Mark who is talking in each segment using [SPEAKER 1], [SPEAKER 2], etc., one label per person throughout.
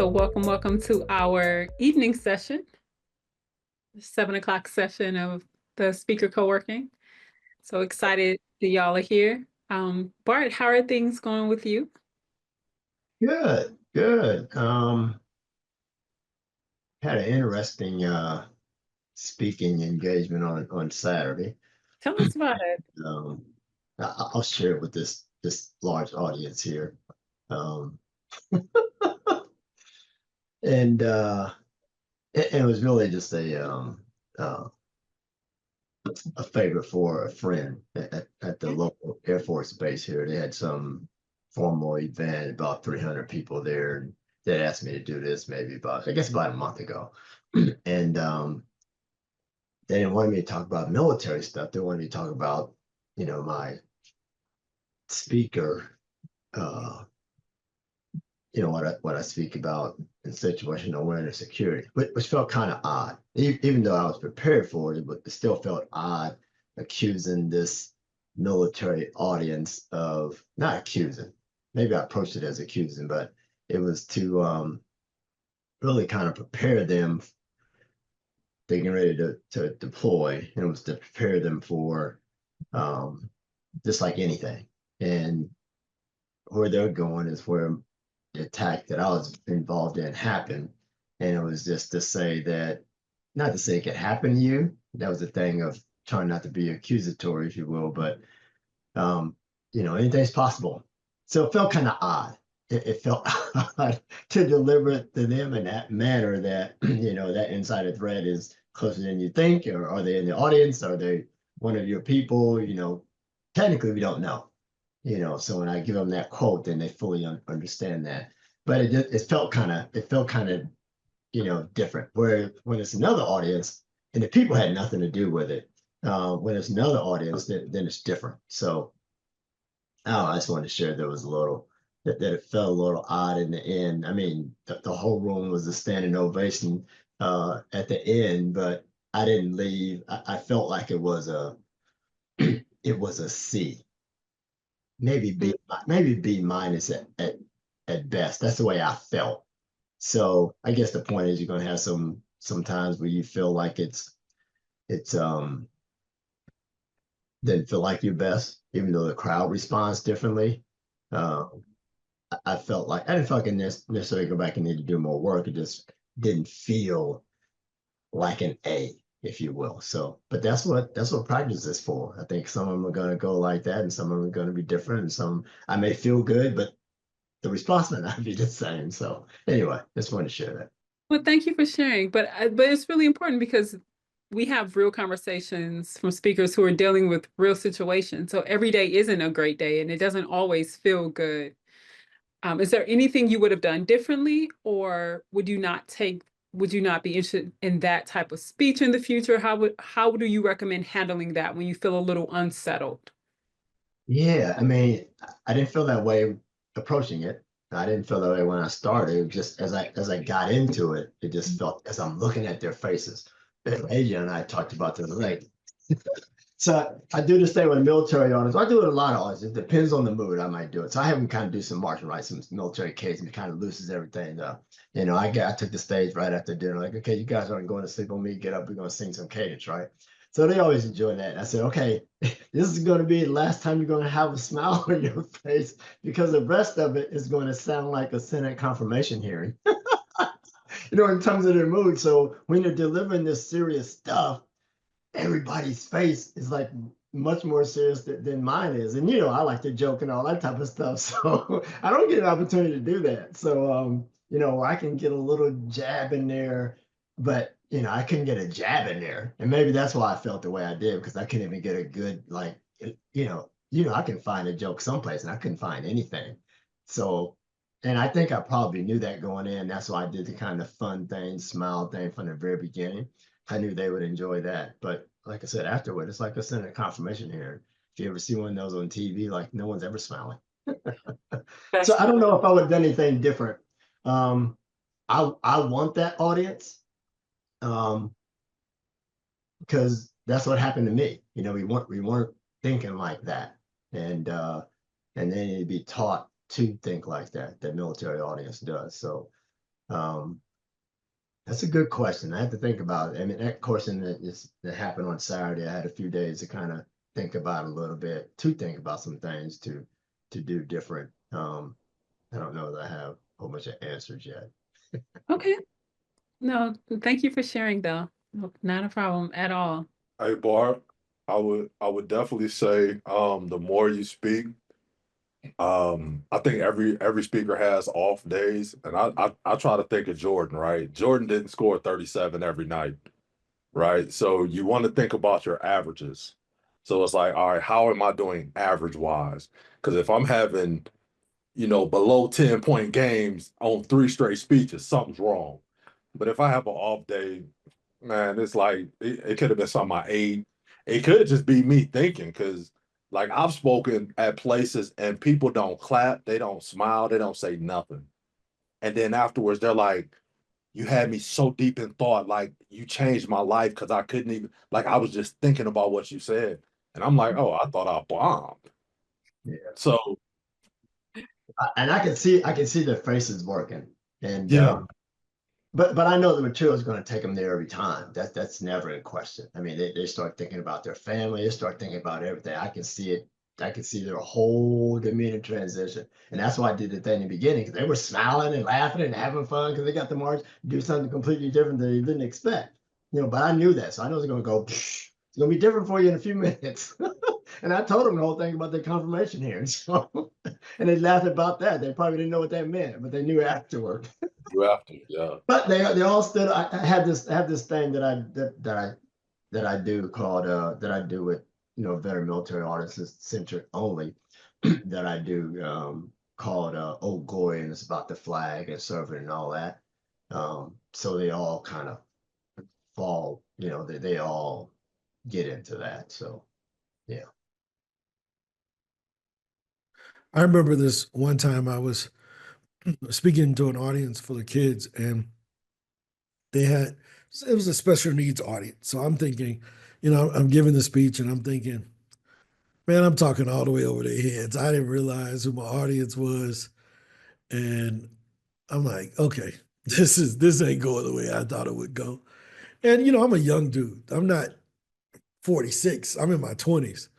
[SPEAKER 1] So welcome to our evening session, 7 o'clock session of the speaker co-working. So excited that y'all are here. Bart, how are things going with you?
[SPEAKER 2] Good, good. Had an interesting speaking engagement on Saturday.
[SPEAKER 1] Tell us about it.
[SPEAKER 2] Um, I'll share it with this large audience here. Um, and it was really just uh, a favor for a friend at the
[SPEAKER 1] Okay.
[SPEAKER 2] local Air Force base here. They had some formal event, about 300 people there. And they asked me to do this maybe I guess about a month ago. And they didn't want me to talk about military stuff. They wanted me to talk about, my speaker, uh, what I speak about in situational awareness security, which felt kind of odd. Even though I was prepared for it, but it still felt odd accusing this military audience of not accusing. Maybe I approached it as accusing, but it was to really kind of prepare them, getting ready to deploy, and it was to prepare them for um, just like anything. And where they're going is where the attack that I was involved in happened. And it was just to say that, not to say it could happen to you. That was the thing of trying not to be accusatory, if you will, but um, anything's possible. So it felt kind of odd. It felt odd to deliver it to them in that manner that, that insider threat is closer than you think, or are they in the audience? Are they one of your people? Technically we don't know, so when I give them that quote, then they fully understand that. But it felt kind of different. Where when it's another audience and the people had nothing to do with it, when it's another audience, then it's different. So I just wanted to share there was a little that it felt a little odd in the end. I mean, the whole room was a standing ovation at the end, but I didn't leave. I felt like it was a it was a C, maybe B minus at best. That's the way I felt. So I guess the point is you're gonna have sometimes where you feel like it's didn't feel like your best, even though the crowd responds differently. Uh, I felt like I didn't feel like I necessarily go back and need to do more work. It just didn't feel like an A, if you will. So, but that's what practice is for. I think some of them are going to go like that, and some of them are going to be different, and some I may feel good, but the response may not be the same. So, anyway, just wanted to share that.
[SPEAKER 1] Well, thank you for sharing. But it's really important because we have real conversations from speakers who are dealing with real situations. So every day isn't a great day, and it doesn't always feel good. Is there anything you would have done differently, or would you not be interested in that type of speech in the future? How do you recommend handling that when you feel a little unsettled?
[SPEAKER 2] Yeah, I mean, I didn't feel that way approaching it. I didn't feel that way when I started. It was just as I got into it, it just felt as I'm looking at their faces. Adrian and I talked about this. Like, so I do this thing with military audience. I do it a lot of audience. It depends on the mood. I might do it. So I have them kind of do some martial arts, some military case, and it kind of loosens everything up. I took the stage right after dinner. Like, okay, you guys aren't going to sleep on me. Get up. We're going to sing some cadence, right? So they always enjoy that. I said, okay, this is going to be the last time you're going to have a smile on your face because the rest of it is going to sound like a Senate confirmation hearing, in terms of their mood. So when you're delivering this serious stuff, everybody's face is like much more serious than mine is. And I like to joke and all that type of stuff. So I don't get an opportunity to do that. So I can get a little jab in there, but I couldn't get a jab in there. And maybe that's why I felt the way I did, because I couldn't even get a good like I can find a joke someplace and I couldn't find anything. So and I think I probably knew that going in. That's why I did the kind of fun thing, smile thing from the very beginning. I knew they would enjoy that. But like I said, afterward, it's like a Senate confirmation hearing. If you ever see one of those on TV, like no one's ever smiling. So
[SPEAKER 1] That's
[SPEAKER 2] I don't know if I would have done anything different. Um, I want that audience um, because that's what happened to me. We weren't thinking like that, and then you'd be taught to think like that. The military audience does. So Um, that's a good question. I had to think about it. I mean, that question that happened on Saturday, I had a few days to kind of think about a little bit, to think about some things to do different. I don't know that I have a whole bunch of answers yet.
[SPEAKER 1] Okay. No, thank you for sharing though. No, not a problem at all.
[SPEAKER 3] Hey, Bart, I would definitely say the more you speak, I think every speaker has off days, and I try to think of Jordan, right? Jordan didn't score 37 every night, right? So you want to think about your averages. So it's like, all right, how am I doing average wise? Because if I'm having, below 10-point games on three straight speeches, something's wrong. But if I have an off day, man, it's like it could have been something I ate. It could just be me thinking, because like I've spoken at places and people don't clap, they don't smile, they don't say nothing. And then afterwards, they're like, you had me so deep in thought, like you changed my life because I couldn't even, like I was just thinking about what you said. And I'm like, oh, I thought I bombed.
[SPEAKER 2] Yeah.
[SPEAKER 3] So
[SPEAKER 2] And I can see their faces working. And
[SPEAKER 3] yeah,
[SPEAKER 2] but I know the material is going to take them there every time. That's never in question. I mean, they start thinking about their family, they start thinking about everything. I can see it. I can see their whole demeanor transition. And that's why I did the thing in the beginning, because they were smiling and laughing and having fun because they got the march to do something completely different than they didn't expect. But I knew that. So I know it's going to go, psh, it's going to be different for you in a few minutes. And I told them the whole thing about the confirmation hearing. So, and they laughed about that. They probably didn't know what that meant, but they knew afterward.
[SPEAKER 3] you have to, yeah.
[SPEAKER 2] But they all stood. I had this thing that I do called that I do with veteran military artists centric only that I do called Old Glory, and it's about the flag and serving and all that. So they all kind of fall, they all get into that. So yeah.
[SPEAKER 4] I remember this one time I was speaking to an audience full of kids, and they had it was a special needs audience. So I'm thinking, I'm giving the speech and I'm thinking, man, I'm talking all the way over their heads. I didn't realize who my audience was. And I'm like, okay, this ain't going the way I thought it would go. And I'm a young dude. I'm not 46. I'm in my 20s.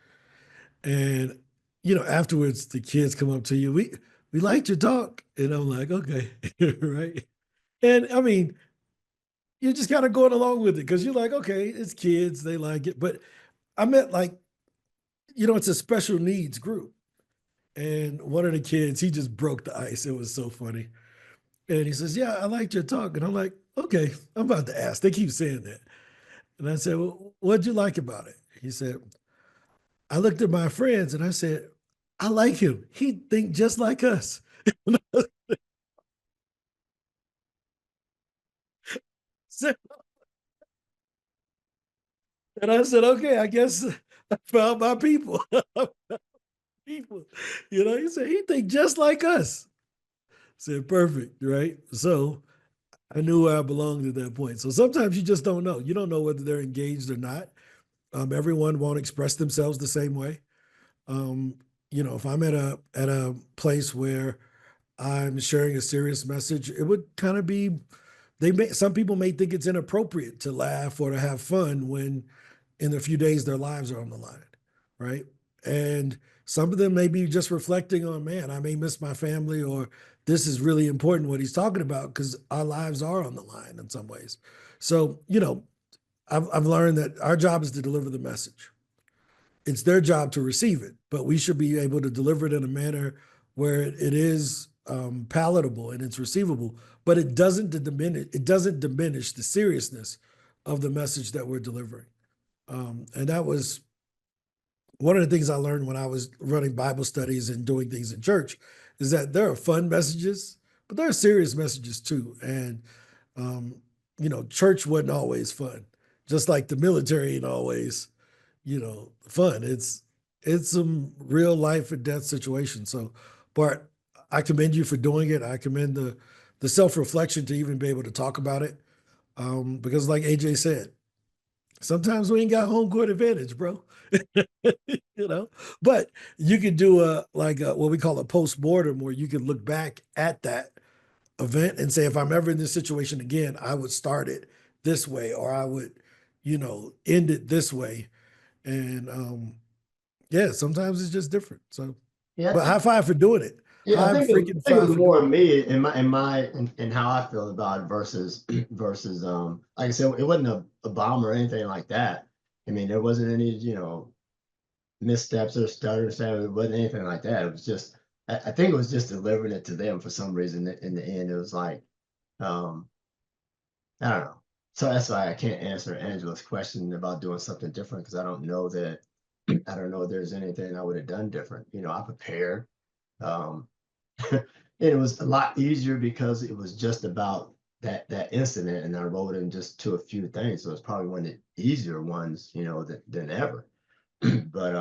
[SPEAKER 4] And afterwards the kids come up to you, we liked your talk. And I'm like, okay, right. And I mean, you're just kind of going along with it because you're like, okay, it's kids, they like it. But I meant like, it's a special needs group. And one of the kids, he just broke the ice. It was so funny. And he says, yeah, I liked your talk. And I'm like, okay, I'm about to ask. They keep saying that. And I said, well, what'd you like about it? He said, I looked at my friends and I said, I like him. He think just like us. And I said, okay, I guess I found my people. People, he said, he think just like us. I said, perfect, right? So I knew where I belonged at that point. So sometimes you just don't know. You don't know whether they're engaged or not. Everyone won't express themselves the same way. Um, if I'm at a place where I'm sharing a serious message, it would kind of be some people may think it's inappropriate to laugh or to have fun when in a few days their lives are on the line, right? And some of them may be just reflecting on, man, I may miss my family, or this is really important what he's talking about because our lives are on the line in some ways. So, I've learned that our job is to deliver the message. It's their job to receive it, but we should be able to deliver it in a manner where it is palatable and it's receivable, but it doesn't diminish the seriousness of the message that we're delivering. And that was one of the things I learned when I was running Bible studies and doing things in church, is that there are fun messages, but there are serious messages too. And church wasn't always fun, just like the military ain't always fun. It's some real life and death situation. So, Bart, I commend you for doing it. I commend the self reflection to even be able to talk about it, because, like AJ said, sometimes we ain't got home court advantage, bro. you know, but you could do what we call a post mortem, where you can look back at that event and say, if I'm ever in this situation again, I would start it this way, or I would, end it this way. And yeah, sometimes it's just different. So,
[SPEAKER 2] Yeah,
[SPEAKER 4] but high five for doing it.
[SPEAKER 2] yeah,
[SPEAKER 4] High
[SPEAKER 2] I
[SPEAKER 4] freaking
[SPEAKER 2] think it
[SPEAKER 4] five
[SPEAKER 2] was
[SPEAKER 4] for
[SPEAKER 2] more
[SPEAKER 4] doing
[SPEAKER 2] of
[SPEAKER 4] it.
[SPEAKER 2] me and how I feel about it versus like I said, it wasn't a bomb or anything like that. I mean, there wasn't any, missteps or stutters. It wasn't anything like that. It was just I think it was just delivering it to them for some reason. In the end, it was like um I don't know. So that's why I can't answer Angela's question about doing something different because I don't know that I don't know if there's anything I would have done different. I prepared. Um, and it was a lot easier because it was just about that incident, and I wrote in just to a few things. So it's probably one of the easier ones, than ever. But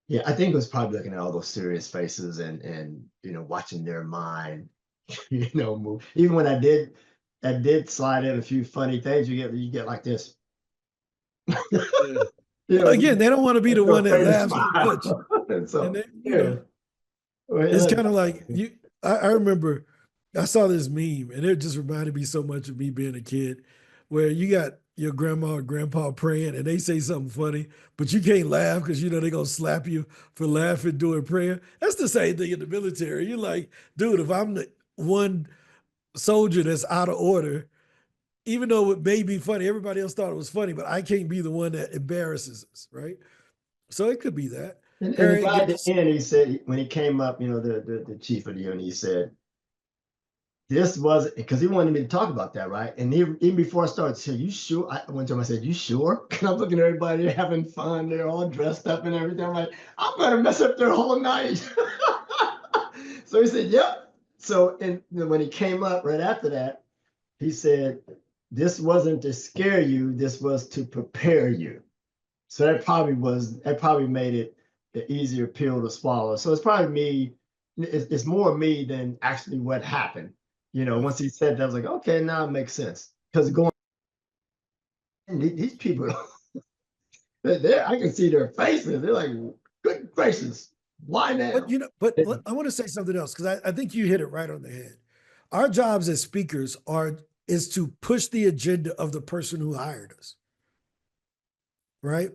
[SPEAKER 2] yeah, I think it was probably looking at all those serious faces and watching their mind, move. Even when I did slide in a few funny things, you get like this.
[SPEAKER 4] Yeah. Well, again, they don't want to be the one that
[SPEAKER 2] faint
[SPEAKER 4] laughs too much.
[SPEAKER 2] smile. And
[SPEAKER 4] And
[SPEAKER 2] so
[SPEAKER 4] they,
[SPEAKER 2] yeah.
[SPEAKER 4] it's kind of like I remember I saw this meme and it just reminded me so much of me being a kid, where you got your grandma or grandpa praying and they say something funny, but you can't laugh because they're gonna slap you for laughing during prayer. That's the same thing in the military. You're like, dude, if I'm the one soldier that's out of order, even though it may be funny, everybody else thought it was funny, but I can't be the one that embarrasses us, right? So it could be that.
[SPEAKER 2] And the
[SPEAKER 4] Harriet,
[SPEAKER 2] guy
[SPEAKER 4] good
[SPEAKER 2] at
[SPEAKER 4] to
[SPEAKER 2] the
[SPEAKER 4] see
[SPEAKER 2] end, he said when he came up, the chief of the unit, he said, "This was because he wanted me to talk about that, right?" And even before I started, said, "You sure?" One time I said, "You sure?" And I'm looking at everybody having fun. They're all dressed up and everything. I'm like, I'm gonna mess up their whole night. So he said, "Yep." So and when he came up right after that, he said, "This wasn't to scare you. This was to prepare you." So that probably made it the easier pill to swallow. So it's probably me. It's more me than actually what happened. Once he said that, I was like, okay, now it makes sense. Because going, these people, I can see their faces. They're like, good gracious, why
[SPEAKER 4] But
[SPEAKER 2] now?
[SPEAKER 4] I want to say something else because I think you hit it right on the head. Our jobs as speakers is to push the agenda of the person who hired us, right?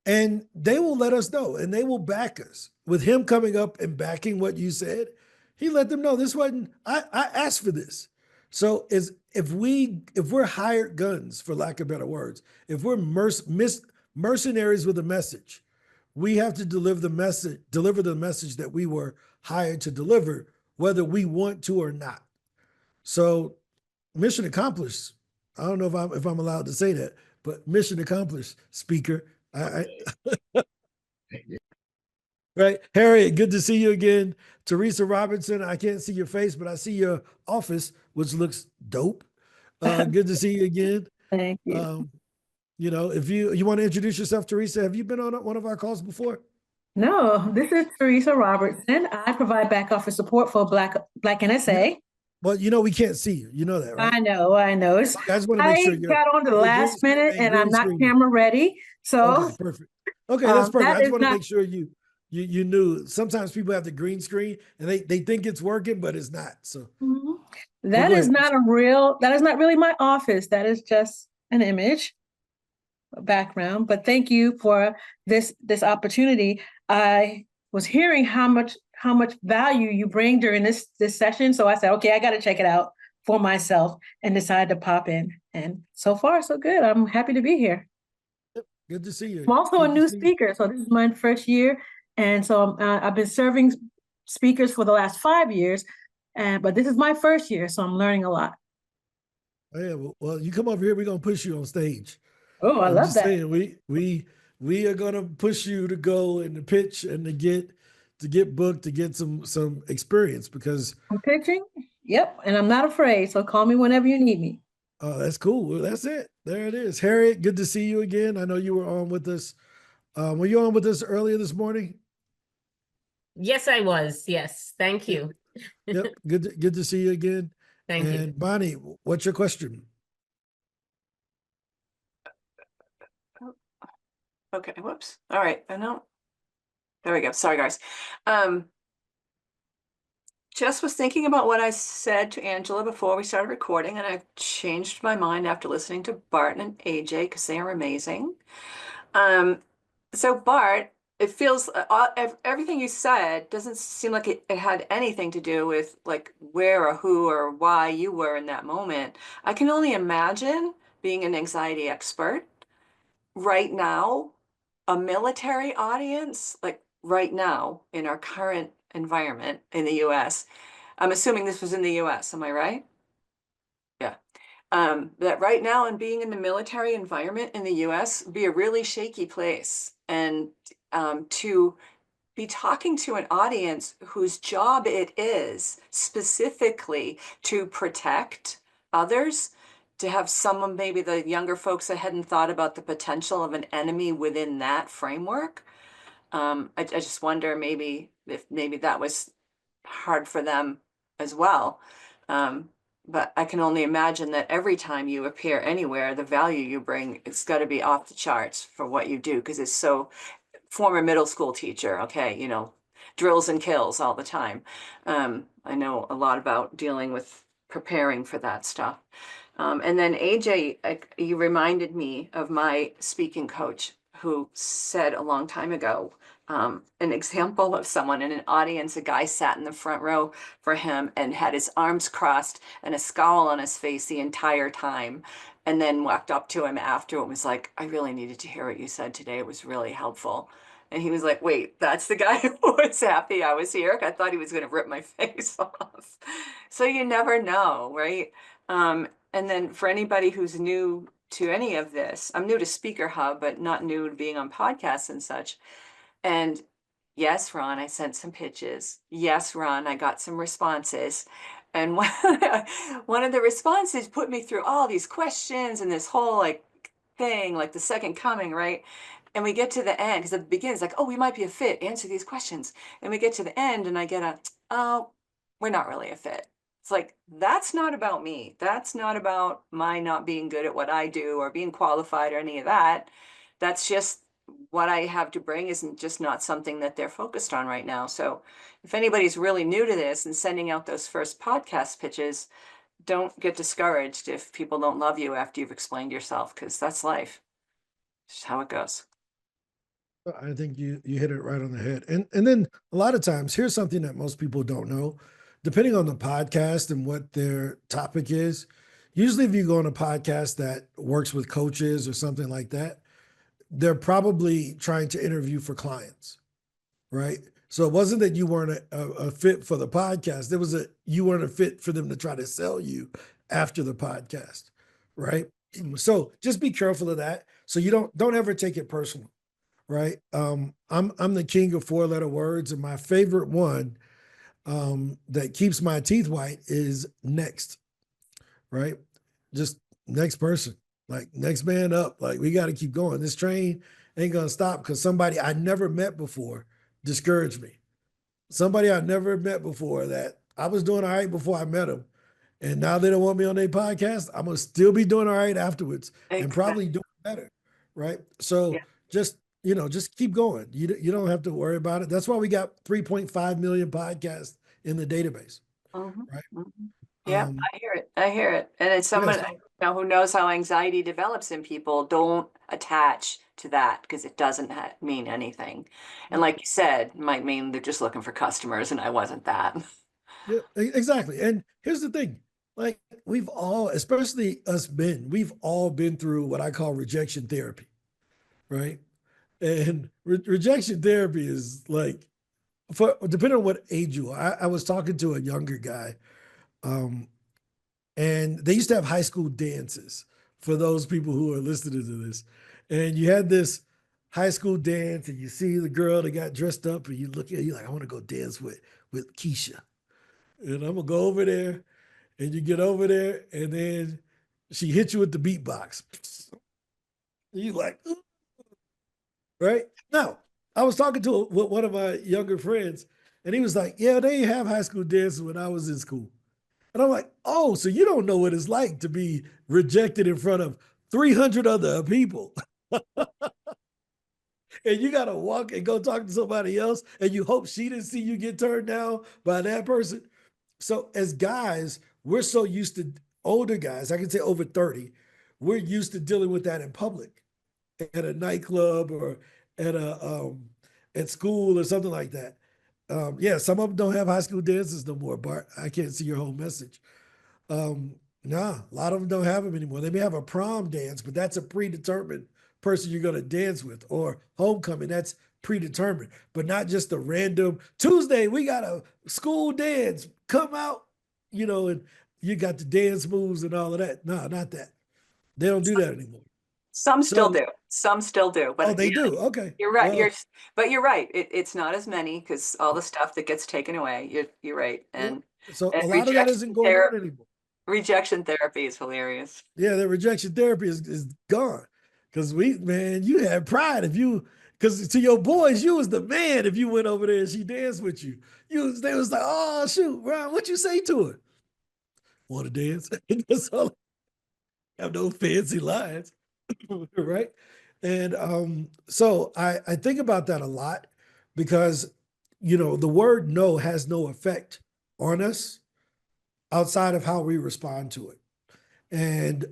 [SPEAKER 4] And they will let us know and they will back us. With him coming up and backing what you said, he let them know this wasn't, I asked for this. So if we're hired guns, for lack of better words, if we're mercenaries with a message, we have to deliver the message that we were hired to deliver, whether we want to or not. So mission accomplished. I don't know if I'm allowed to say that, but mission accomplished, speaker. Right. Harriet, good to see you again. Teresa Robinson, I can't see your face, but I see your office, which looks dope. Good to see you again.
[SPEAKER 5] Thank you.
[SPEAKER 4] If you want to introduce yourself, Teresa, have you been on one of our calls before?
[SPEAKER 5] No, this is Teresa Robertson. I provide back office support for Black NSA.
[SPEAKER 4] Well, we can't see you. You know that, right?
[SPEAKER 5] I know.
[SPEAKER 4] I just want to make sure
[SPEAKER 5] I got on the
[SPEAKER 4] your green
[SPEAKER 5] last
[SPEAKER 4] screen
[SPEAKER 5] minute
[SPEAKER 4] ain't
[SPEAKER 5] and I'm
[SPEAKER 4] green
[SPEAKER 5] not
[SPEAKER 4] screen.
[SPEAKER 5] camera ready. So
[SPEAKER 4] Okay, perfect. Okay, that's perfect.
[SPEAKER 5] that
[SPEAKER 4] I just
[SPEAKER 5] is
[SPEAKER 4] want to
[SPEAKER 5] not
[SPEAKER 4] make sure you knew. Sometimes people have the green screen and they think it's working, but it's not. So
[SPEAKER 5] that
[SPEAKER 4] go
[SPEAKER 5] is
[SPEAKER 4] ahead.
[SPEAKER 5] that is not really my office. That is just an image background. But thank you for this opportunity. I was hearing how much value you bring during this session. So I said, okay, I got to check it out for myself and decided to pop in. And so far, so good. I'm happy to be here.
[SPEAKER 4] Good to see you.
[SPEAKER 5] I'm also
[SPEAKER 4] Good
[SPEAKER 5] a
[SPEAKER 4] to
[SPEAKER 5] new
[SPEAKER 4] see you.
[SPEAKER 5] speaker, so this is my first year, and so I've been serving speakers for the last 5 years, but this is my first year, so I'm learning a lot.
[SPEAKER 4] Oh, yeah, well, you come over here, we're gonna push you on stage.
[SPEAKER 5] Oh, I
[SPEAKER 4] I'm
[SPEAKER 5] love
[SPEAKER 4] just
[SPEAKER 5] that.
[SPEAKER 4] saying, we are gonna push you to go and to pitch and to get booked, to get some experience because
[SPEAKER 5] I'm pitching. Yep, and I'm not afraid. So call me whenever you need me.
[SPEAKER 4] oh, that's cool. Well, that's it. There it is. Harriet, good to see you again. I know you were on with us. Were you on with us earlier this morning?
[SPEAKER 6] Yes, I was. Yes. Thank you.
[SPEAKER 4] Yep. Good to see you again.
[SPEAKER 6] Thank you.
[SPEAKER 4] And Bonnie, what's your question?
[SPEAKER 7] Okay, whoops. All right, I know. There we go. Sorry, guys. just was thinking about what I said to Angela before we started recording, and I've changed my mind after listening to Bart and AJ because they are amazing. So Bart, it feels everything you said doesn't seem like it had anything to do with like where or who or why you were in that moment. I can only imagine being an anxiety expert right now, a military audience, like right now in our current environment in the US. I'm assuming this was in the US, am I right? Yeah. That right now and being in the military environment in the US be a really shaky place. And to be talking to an audience whose job it is specifically to protect others, to have someone, maybe the younger folks that hadn't thought about the potential of an enemy within that framework. I just wonder maybe if maybe that was hard for them as well. Um, but I can only imagine that every time you appear anywhere, the value you bring, it's got to be off the charts for what you do because it's so former middle school teacher, okay, you know, drills and kills all the time. I know a lot about dealing with preparing for that stuff. And then AJ, you reminded me of my speaking coach who said a long time ago, an example of someone in an audience, a guy sat in the front row for him and had his arms crossed and a scowl on his face the entire time. And then walked up to him after and was like, I really needed to hear what you said today. It was really helpful. And he was like, wait, that's the guy who was happy I was here. I thought he was going to rip my face off. So you never know, right? And then for anybody who's new to any of this, I'm new to SpeakerHub, but not new to being on podcasts and such. And yes, Ron, I sent some pitches. Yes, Ron, I got some responses. And one of the responses put me through all these questions and this whole like thing, like the second coming, right? And we get to the end, because at the beginning it's like, oh, we might be a fit, answer these questions. And we get to the end and I get a, oh, we're not really a fit. It's like, that's not about me. That's not about my not being good at what I do or being qualified or any of that. That's just what I have to bring isn't just not something that they're focused on right now. So if anybody's really new to this and sending out those first podcast pitches, don't get discouraged if people don't love you after you've explained yourself, because that's life. Just how it goes.
[SPEAKER 4] I think you hit it right on the head. And then a lot of times, here's something that most people don't know. Depending on the podcast and what their topic is, usually if you go on a podcast that works with coaches or something like that, they're probably trying to interview for clients, right? So it wasn't that you weren't a fit for the podcast. It was you weren't a fit for them to try to sell you after the podcast, right? So just be careful of that. So you don't ever take it personal, right? I'm the king of 4-letter words, and my favorite one that keeps my teeth white is next, right? Just next person, like next man up. Like we got to keep going. This train ain't gonna stop because somebody I never met before discouraged me. Somebody I never met before that I was doing all right before I met them, and now they don't want me on their podcast. I'm gonna still be doing all right afterwards, and probably doing better, right? So
[SPEAKER 7] Yeah.
[SPEAKER 4] just keep going. You don't have to worry about it. That's why we got 3.5 million podcasts in the database,
[SPEAKER 7] Mhm,
[SPEAKER 4] right?
[SPEAKER 7] mhm. Yeah,
[SPEAKER 4] Um,
[SPEAKER 7] I hear it. I hear it. And it's someone
[SPEAKER 4] yes,
[SPEAKER 7] who knows how anxiety develops in people. Don't attach to that because it doesn't mean anything. And like you said, it might mean they're just looking for customers, and I wasn't that.
[SPEAKER 4] yeah, exactly. And here's the thing, like we've all, especially us men, we've all been through what I call rejection therapy, right? And rejection therapy is like, for depending on what age you are. I was talking to a younger guy, um, and they used to have high school dances for those people who are listening to this. And you had this high school dance, and you see the girl that got dressed up, and you look at you like, I want to go dance with Keisha. And I'm gonna go over there, and you get over there, and then she hits you with the beatbox. You like, ooh, right? Now, I was talking to one of my younger friends, and he was like, yeah, they have high school dances when I was in school. And I'm like, oh, so you don't know what it's like to be rejected in front of 300 other people. And you got to walk and go talk to somebody else, and you hope she didn't see you get turned down by that person. So as guys, we're so used to, older guys, I can say over 30, we're used to dealing with that in public, at a nightclub or at at school or something like that. Yeah, some of them don't have high school dances no more, Bart. I can't see your whole message. Nah, a lot of them don't have them anymore. They may have a prom dance, but that's a predetermined person you're going to dance with, or homecoming, that's predetermined, but not just a random Tuesday, we got a school dance, come out, and you got the dance moves and all of that. No, not that. They don't do that anymore.
[SPEAKER 7] Some still
[SPEAKER 4] So,
[SPEAKER 7] do. Some still do. But
[SPEAKER 4] oh, they
[SPEAKER 7] yeah,
[SPEAKER 4] do. Okay.
[SPEAKER 7] you're right.
[SPEAKER 4] Well,
[SPEAKER 7] But you're right. It's not as many because all the stuff that gets taken away. You're right.
[SPEAKER 4] yeah.
[SPEAKER 7] And
[SPEAKER 4] So
[SPEAKER 7] and
[SPEAKER 4] a lot of that isn't going on anymore.
[SPEAKER 7] rejection therapy is hilarious.
[SPEAKER 4] Yeah, the rejection therapy is gone. Because you had pride if you, because to your boys, you was the man if you went over there and she danced with you. They was like, oh shoot, Ron, what you say to her? Want to dance? That's all. Have no fancy lines, right? And so I think about that a lot because the word no has no effect on us outside of how we respond to it. And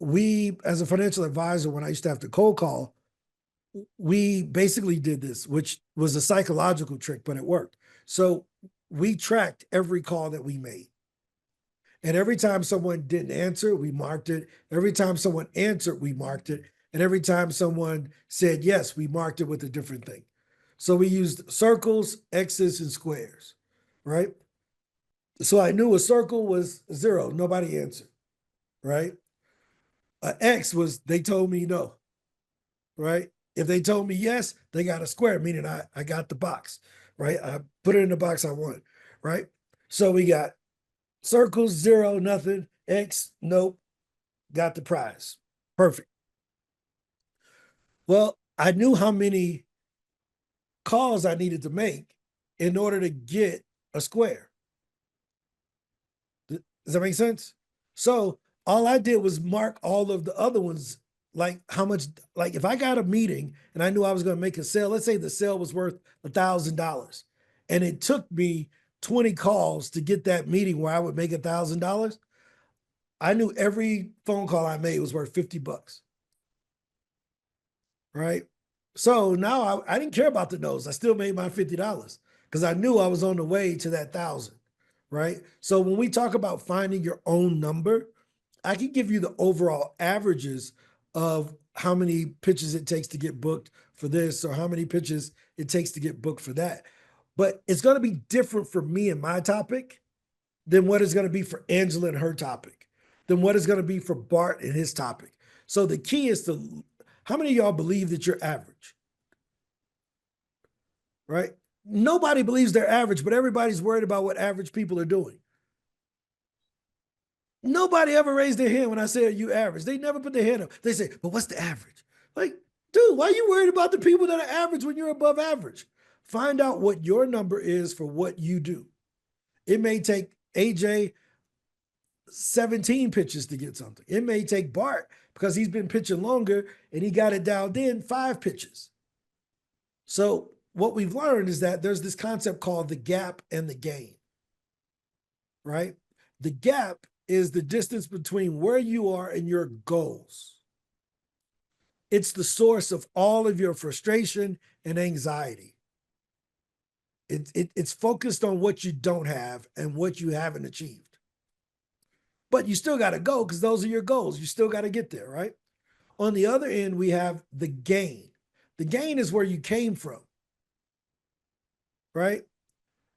[SPEAKER 4] we, as a financial advisor, when I used to have to cold call, we basically did this, which was a psychological trick, but it worked. So we tracked every call that we made. And every time someone didn't answer, we marked it. Every time someone answered, we marked it. And every time someone said yes, we marked it with a different thing. So we used circles, X's, and squares, right? So I knew a circle was 0, nobody answered, right? An X was they told me no, right? If they told me yes, they got a square, meaning I got the box, right? I put it in the box I want, right? So we got circles, 0, nothing, X, nope, got the prize. Perfect. Well, I knew how many calls I needed to make in order to get a square. Does that make sense? So all I did was mark all of the other ones, like how much, like if I got a meeting and I knew I was going to make a sale, let's say the sale was worth $1,000 and it took me 20 calls to get that meeting where I would make $1,000. I knew every phone call I made was worth $50, right? So now I didn't care about the no's. I still made my $50 because I knew I was on the way to that 1,000, right? So when we talk about finding your own number, I can give you the overall averages of how many pitches it takes to get booked for this or how many pitches it takes to get booked for that. But it's going to be different for me and my topic than what it's going to be for Angela and her topic, than what it's going to be for Bart and his topic. So the key is to, how many of y'all believe that you're average? Right? Nobody believes they're average, but everybody's worried about what average people are doing. Nobody ever raised their hand when I say, are you average? They never put their hand up. They say, but what's the average? Like, dude, why are you worried about the people that are average when you're above average? Find out what your number is for what you do. It may take AJ 17 pitches to get something. It may take Bart, because he's been pitching longer and he got it dialed in, 5 pitches. So what we've learned is that there's this concept called the gap and the gain, right? The gap is the distance between where you are and your goals. It's the source of all of your frustration and anxiety. It's focused on what you don't have and what you haven't achieved. But you still got to go because those are your goals. You still got to get there, right? On the other end, we have the gain. The gain is where you came from, right?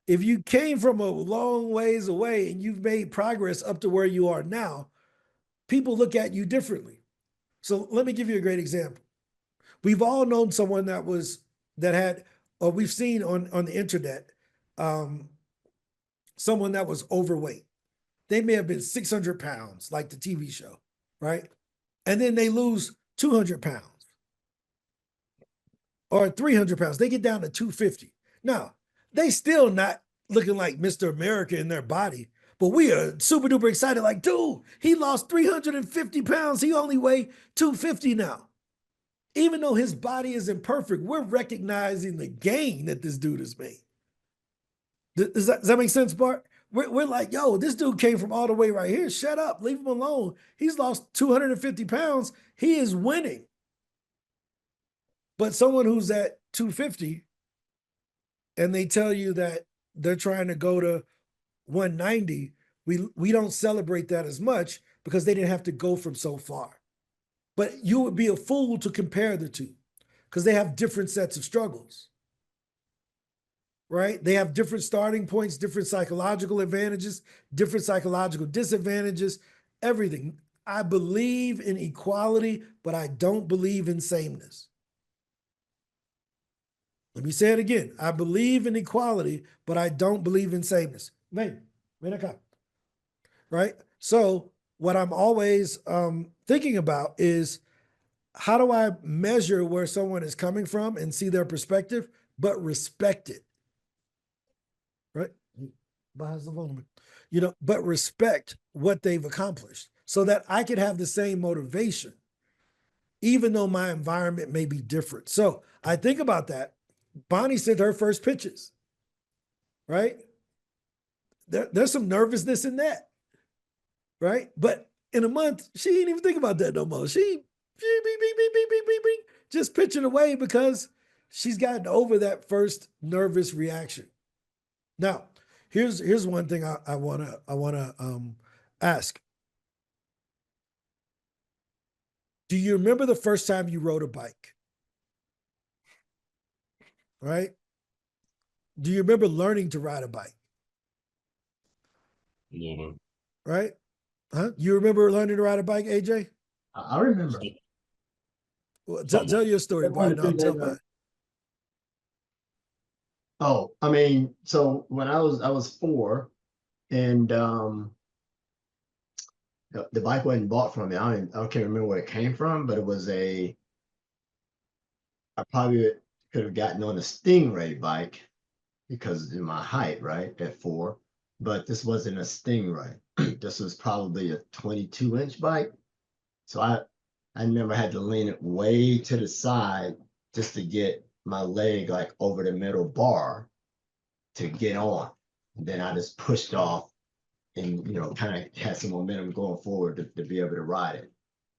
[SPEAKER 4] If you came from a long ways away and you've made progress up to where you are now, people look at you differently. So let me give you a great example. We've all known someone or we've seen on the internet, someone that was overweight. They may have been 600 pounds, like the TV show, right? And then they lose 200 pounds or 300 pounds. They get down to 250. Now, they still not looking like Mr. America in their body, but we are super duper excited. Like, dude, he lost 350 pounds. He only weigh 250 now. Even though his body is imperfect, we're recognizing the gain that this dude has made. Does that make sense, Bart? we're like, yo, this dude came from all the way right here. Shut up, leave him alone. He's lost 250 pounds. He is winning. But someone who's at 250 and they tell you that they're trying to go to 190, we don't celebrate that as much because they didn't have to go from so far. But you would be a fool to compare the two because they have different sets of struggles, right? They have different starting points, different psychological advantages, different psychological disadvantages, everything. I believe in equality, but I don't believe in sameness. Let me say it again. I believe in equality, but I don't believe in sameness. Ven acá. Right? So what I'm always thinking about is how do I measure where someone is coming from and see their perspective, but respect it, right? You know, but respect what they've accomplished so that I could have the same motivation, even though my environment may be different. So I think about that. Bonnie sent her first pitches, right? There's some nervousness in that, right? But in a month, she didn't even think about that no more. She just pitching away because she's gotten over that first nervous reaction. Now, here's one thing I wanna ask. Do you remember the first time you rode a bike? Right? Do you remember learning to ride a bike?
[SPEAKER 8] Yeah.
[SPEAKER 4] Right? Huh? You remember learning to ride a bike, AJ?
[SPEAKER 2] I remember.
[SPEAKER 4] Well, tell your story, Brian. I'll tell mine.
[SPEAKER 2] Oh, I mean, so when I was 4, and the bike wasn't bought from me. I can't remember where it came from, but it was I probably could have gotten on a Stingray bike because of my height, right, at 4. But this wasn't a Stingray. This was probably a 22-inch bike. So I never had to lean it way to the side just to get my leg like over the middle bar to get on. And then I just pushed off and, you know, kind of had some momentum going forward to be able to ride it.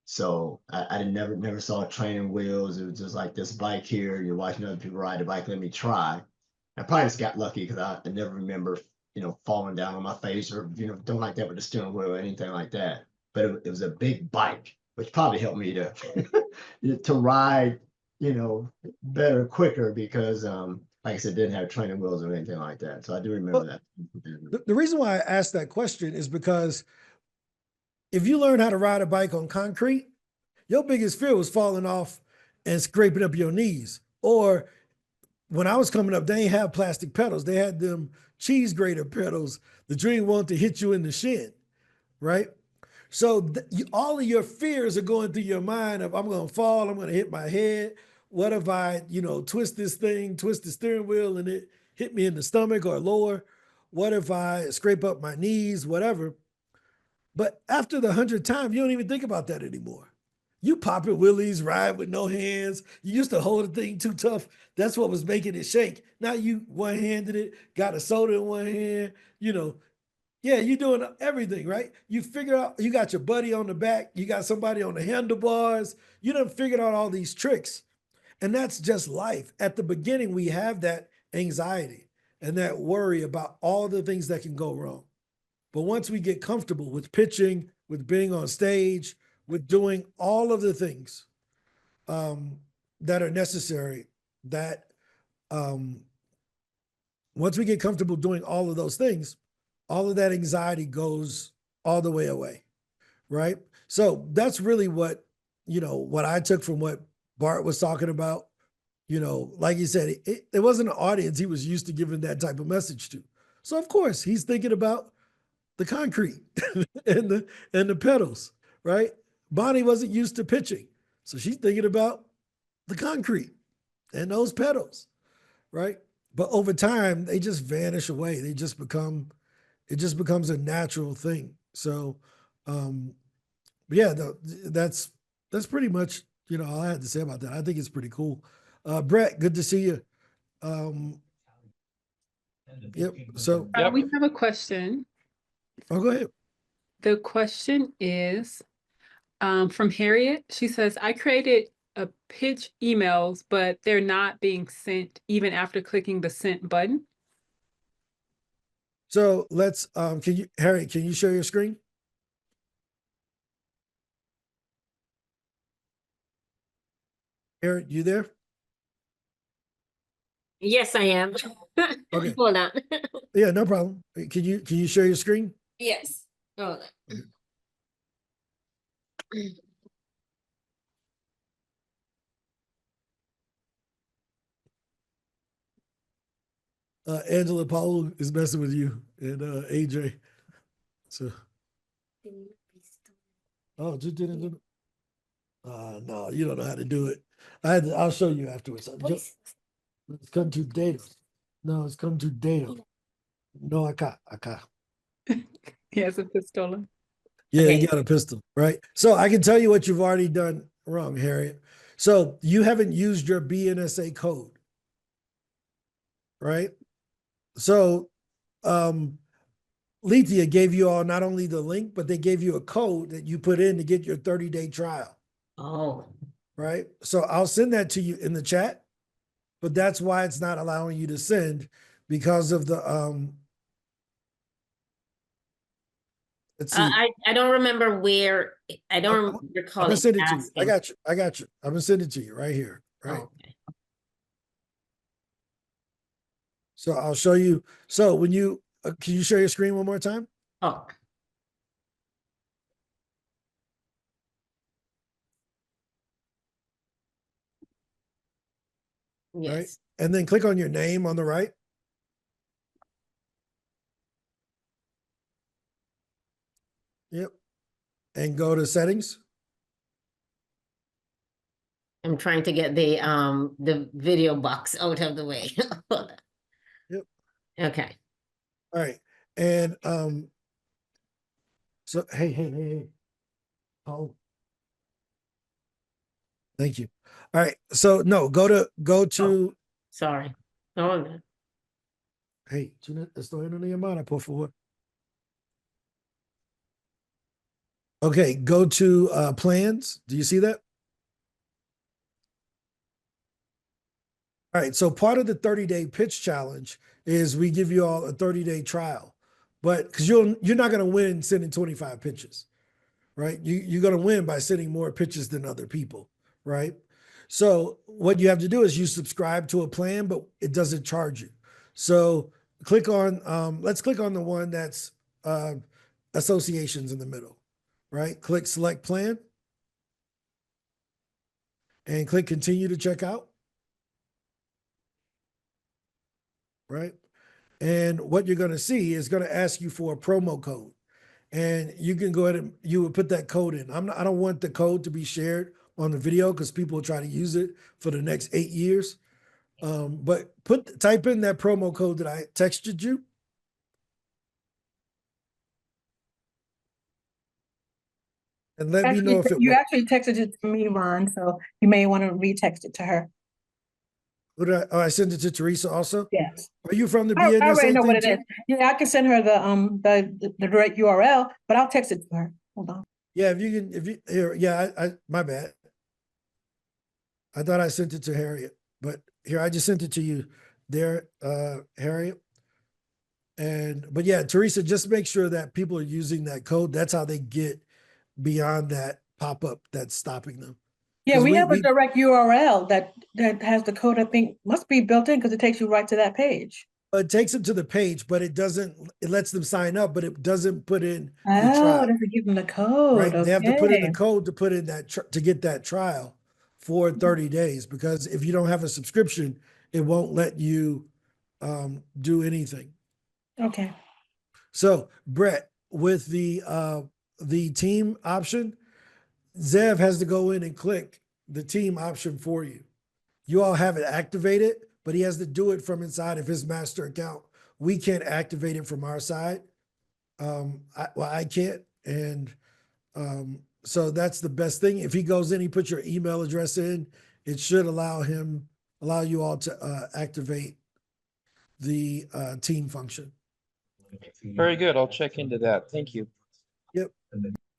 [SPEAKER 2] So I never saw training wheels. It was just like this bike here. You're watching other people ride the bike. Let me try. I probably just got lucky because I never remember, you know, falling down on my face or, you know, don't like that with the steering wheel or anything like that. But it was a big bike, which probably helped me to to ride, you know, better, quicker because like I said, didn't have training wheels or anything like that. So I do remember that.
[SPEAKER 4] The reason why I asked that question is because if you learn how to ride a bike on concrete, your biggest fear was falling off and scraping up your knees. Or when I was coming up, they didn't have plastic pedals. They had them cheese grater pedals. The dream wanted to hit you in the shin, right? So all of your fears are going through your mind of, I'm going to fall, I'm going to hit my head. What if I, you know, twist the steering wheel and it hit me in the stomach or lower? What if I scrape up my knees, whatever? But after the 100th time, you don't even think about that anymore. You popping wheelies, ride with no hands. You used to hold the thing too tough. That's what was making it shake. Now you one-handed it, got a soda in one hand, you know. Yeah, you're doing everything, right? You figure out, you got your buddy on the back, you got somebody on the handlebars. You done figured out all these tricks. And that's just life. At the beginning, we have that anxiety and that worry about all the things that can go wrong. But once we get comfortable with pitching, with being on stage, with doing all of the things that are necessary, that once we get comfortable doing all of those things, all of that anxiety goes all the way away, right? So that's really what, you know, what I took from what Bart was talking about. You know, like you said, it wasn't an audience he was used to giving that type of message to. So of course he's thinking about the concrete and the pedals, right? Bonnie wasn't used to pitching, so she's thinking about the concrete and those pedals, right? But over time, they just vanish away. They just become, it just becomes a natural thing. So, but yeah, that's pretty much, you know, all I had to say about that. I think it's pretty cool. Brett, good to see you. Yep. So,
[SPEAKER 1] We have a question.
[SPEAKER 4] oh, go ahead.
[SPEAKER 1] The question is from Harriet. She says, I created a pitch emails, but they're not being sent even after clicking the sent button.
[SPEAKER 4] So let's, Harriet, can you share your screen? Harriet, you there?
[SPEAKER 6] Yes, I am.
[SPEAKER 4] Okay.
[SPEAKER 6] Hold on.
[SPEAKER 4] Yeah, no problem. Can you share your screen?
[SPEAKER 6] Yes. Hold on.
[SPEAKER 4] Angela Paul is messing with you and AJ. So, oh, just didn't. No, you don't know how to do it. I'll show you afterwards. It's come to data. No, it's come to data. No, I can't.
[SPEAKER 1] He has a pistola.
[SPEAKER 4] Yeah,
[SPEAKER 6] Okay.
[SPEAKER 4] you got a pistol, right? So I can tell you what you've already done wrong, Harriet. So you haven't used your BNSA code, right? So Lethea gave you all not only the link, but they gave you a code that you put in to get your 30-day trial,
[SPEAKER 6] Oh,
[SPEAKER 4] right? So I'll send that to you in the chat, but that's why it's not allowing you to send because of the let's see.
[SPEAKER 6] I don't remember where, I don't
[SPEAKER 4] I'm
[SPEAKER 6] recall
[SPEAKER 4] gonna
[SPEAKER 6] it
[SPEAKER 4] send it to you. I
[SPEAKER 6] asking.
[SPEAKER 4] got you. I'm gonna send it to you right here, right?
[SPEAKER 6] Oh, okay.
[SPEAKER 4] So I'll show you. So when you can you share your screen one more time?
[SPEAKER 6] Oh,
[SPEAKER 4] Right.
[SPEAKER 6] yes.
[SPEAKER 4] And then click on your name on the right. Yep. And go to settings.
[SPEAKER 6] I'm trying to get the video box out of the way. Hold on.
[SPEAKER 4] Yep.
[SPEAKER 6] Okay.
[SPEAKER 4] All right. And so hey. Oh, thank you. All right. So no, go to
[SPEAKER 6] Sorry. Hold on.
[SPEAKER 4] hey, estoy en una llamada, por favor. Okay, go to plans. Do you see that? All right, so part of the 30-day pitch challenge is we give you all a 30-day trial, but because you're not going to win sending 25 pitches, right? You're going to win by sending more pitches than other people, right? So what you have to do is you subscribe to a plan, but it doesn't charge you. So click on let's click on the one that's associations in the middle, right? Click select plan and click continue to check out. Right? And what you're going to see is going to ask you for a promo code. And you can go ahead and you would put that code in. I don't want the code to be shared on the video because people will try to use it for the next 8 years. But type in that promo code that I texted you. And let me know if it
[SPEAKER 5] You
[SPEAKER 4] works.
[SPEAKER 5] actually texted it to me, Ron, so you may want to retext it to her.
[SPEAKER 4] I sent it to Teresa also.
[SPEAKER 5] Yes.
[SPEAKER 4] Are you from the
[SPEAKER 5] I
[SPEAKER 4] BNSA
[SPEAKER 5] already know
[SPEAKER 4] thing
[SPEAKER 5] what it
[SPEAKER 4] too?
[SPEAKER 5] is. Yeah, I can send her the direct URL, but I'll text it to her. Hold on.
[SPEAKER 4] Yeah, if you here, yeah, I my bad. I thought I sent it to Harriet, but here I just sent it to you there, Harriet. But yeah, Teresa, just make sure that people are using that code. That's how they get beyond that pop-up that's stopping them.
[SPEAKER 5] Yeah,
[SPEAKER 4] 'Cause
[SPEAKER 5] we have a direct URL that has the code, I think must be built in because it takes you right to that page.
[SPEAKER 4] It takes them to the page, but it lets them sign up, but it doesn't put in the
[SPEAKER 5] Oh, it
[SPEAKER 4] trial,
[SPEAKER 5] doesn't give them the code.
[SPEAKER 4] right? They have to put in the
[SPEAKER 5] Okay.
[SPEAKER 4] code to put in to get that trial for 30 days, because if you don't have a subscription, it won't let you do anything.
[SPEAKER 5] Okay.
[SPEAKER 4] So Brett, with the team option, Zev has to go in and click the team option for you. You all have it activated, but he has to do it from inside of his master account. We can't activate it from our side. I can't. And so that's the best thing. If he goes in, he puts your email address in, it should allow you all to activate the team function.
[SPEAKER 8] Very good. I'll check into that. Thank you.
[SPEAKER 4] Yep.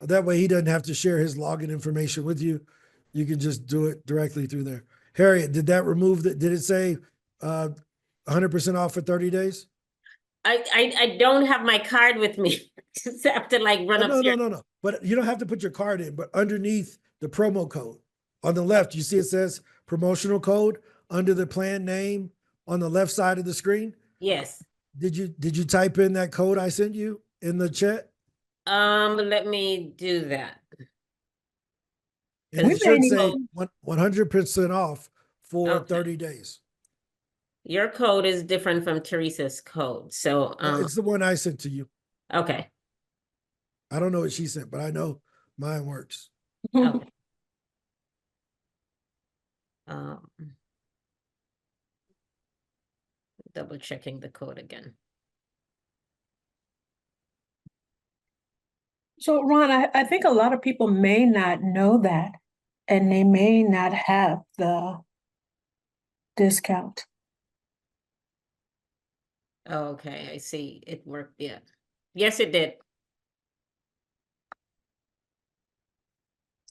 [SPEAKER 4] That way he doesn't have to share his login information with you. You can just do it directly through there. Harriet, did that remove did it say 100% off for 30 days?
[SPEAKER 6] I don't have my card with me. Just have to like run upstairs.
[SPEAKER 4] No. But you don't have to put your card in, but underneath the promo code on the left, you see it says promotional code under the plan name on the left side of the screen.
[SPEAKER 6] Yes.
[SPEAKER 4] Did you type in that code I sent you in the chat?
[SPEAKER 6] Let me do that.
[SPEAKER 4] And
[SPEAKER 5] We
[SPEAKER 4] it should
[SPEAKER 5] may
[SPEAKER 4] say
[SPEAKER 5] need-
[SPEAKER 4] 100% off for
[SPEAKER 6] Okay.
[SPEAKER 4] 30 days.
[SPEAKER 6] Your code is different from Teresa's code. So
[SPEAKER 4] It's the one I sent to you.
[SPEAKER 6] okay.
[SPEAKER 4] I don't know what she sent, but I know mine works.
[SPEAKER 6] Okay. Um, double checking the code again.
[SPEAKER 5] So Ron, I think a lot of people may not know that, and they may not have the discount.
[SPEAKER 6] Okay, I see. It worked. Yeah. Yes, it did.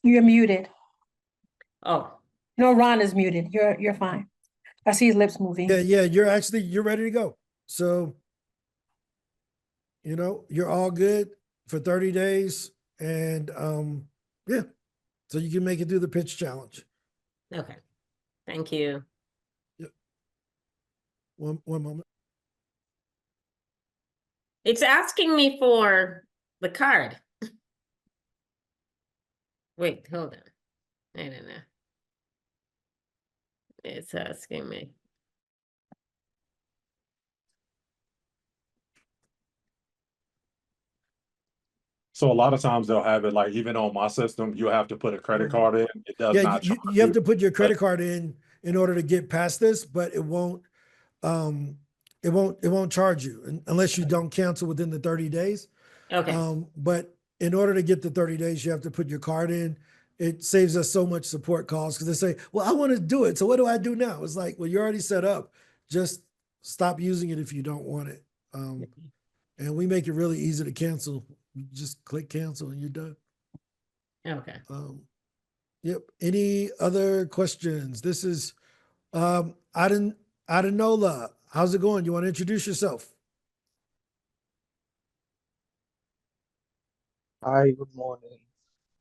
[SPEAKER 5] You're muted.
[SPEAKER 6] Oh,
[SPEAKER 5] No, Ron is muted. You're fine. I see his lips moving.
[SPEAKER 4] Yeah, you're ready to go. So, you're all good for 30 days. And yeah, so you can make it through the pitch challenge.
[SPEAKER 6] okay. Thank you.
[SPEAKER 4] One moment.
[SPEAKER 6] It's asking me for the card. Wait, hold on. I don't know. It's asking me.
[SPEAKER 3] So a lot of times they'll have it like even on my system, you have to put a credit card in. It does
[SPEAKER 4] Yeah,
[SPEAKER 3] not
[SPEAKER 4] you
[SPEAKER 3] charge
[SPEAKER 4] have to put your credit card in order to get past this, but it won't charge you unless you don't cancel within the 30 days.
[SPEAKER 6] Okay.
[SPEAKER 4] But in order to get the 30 days, you have to put your card in. It saves us so much support calls because they say, well, I want to do it. So what do I do now? It's like, well, you're already set up. Just stop using it if you don't want it. And we make it really easy to cancel. You just click cancel and you're done.
[SPEAKER 6] Okay.
[SPEAKER 4] Yep. Any other questions? This is Adenola. How's it going? You want to introduce yourself?
[SPEAKER 9] Hi, good morning.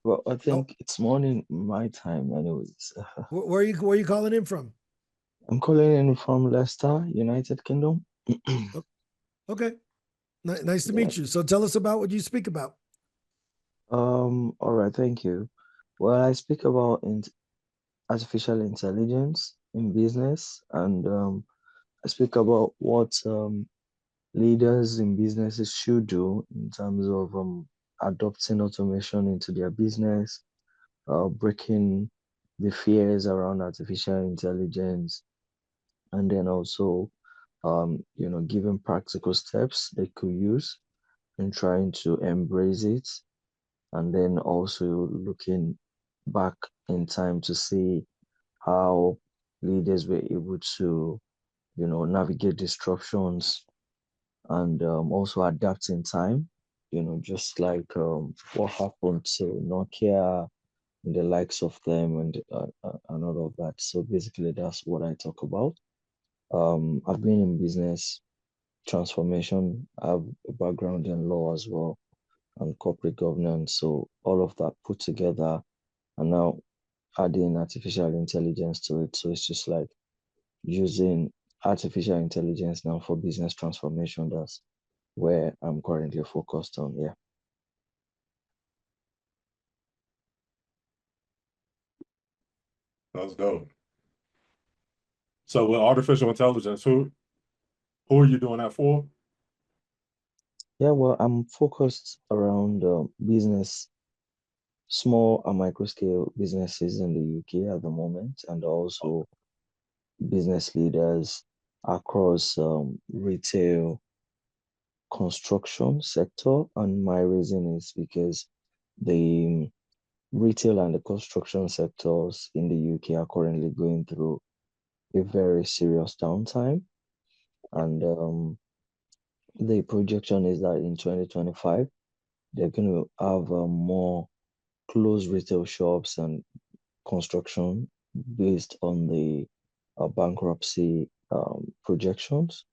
[SPEAKER 9] Well, I think it's morning my time, anyways.
[SPEAKER 4] Where are you calling in from?
[SPEAKER 9] I'm calling in from Leicester, United Kingdom.
[SPEAKER 4] Okay. Nice to
[SPEAKER 9] Yeah.
[SPEAKER 4] meet you. So tell us about what you speak about.
[SPEAKER 9] All right, thank you. Well, I speak about artificial intelligence in business, and I speak about what leaders in businesses should do in terms of adopting automation into their business, breaking the fears around artificial intelligence, and then also, giving practical steps they could use in trying to embrace it, and then also looking back in time to see how leaders were able to, navigate disruptions and also adapt in time, just like what happened to Nokia and the likes of them and all of that. So basically, that's what I talk about. I've been in business transformation. I have a background in law as well and corporate governance. So all of that put together, and now adding artificial intelligence to it. So it's just like using artificial intelligence now for business transformation. That's where I'm currently focused on. Yeah.
[SPEAKER 3] That's dope. So with artificial intelligence, who are you doing that for?
[SPEAKER 9] Yeah, well, I'm focused around business, small and micro scale businesses in the UK at the moment, and also business leaders across retail, construction sector. And my reason is because the retail and the construction sectors in the UK are currently going through a very serious downtime. And the projection is that in 2025, they're going to have more closed retail shops and construction based on the bankruptcy projections.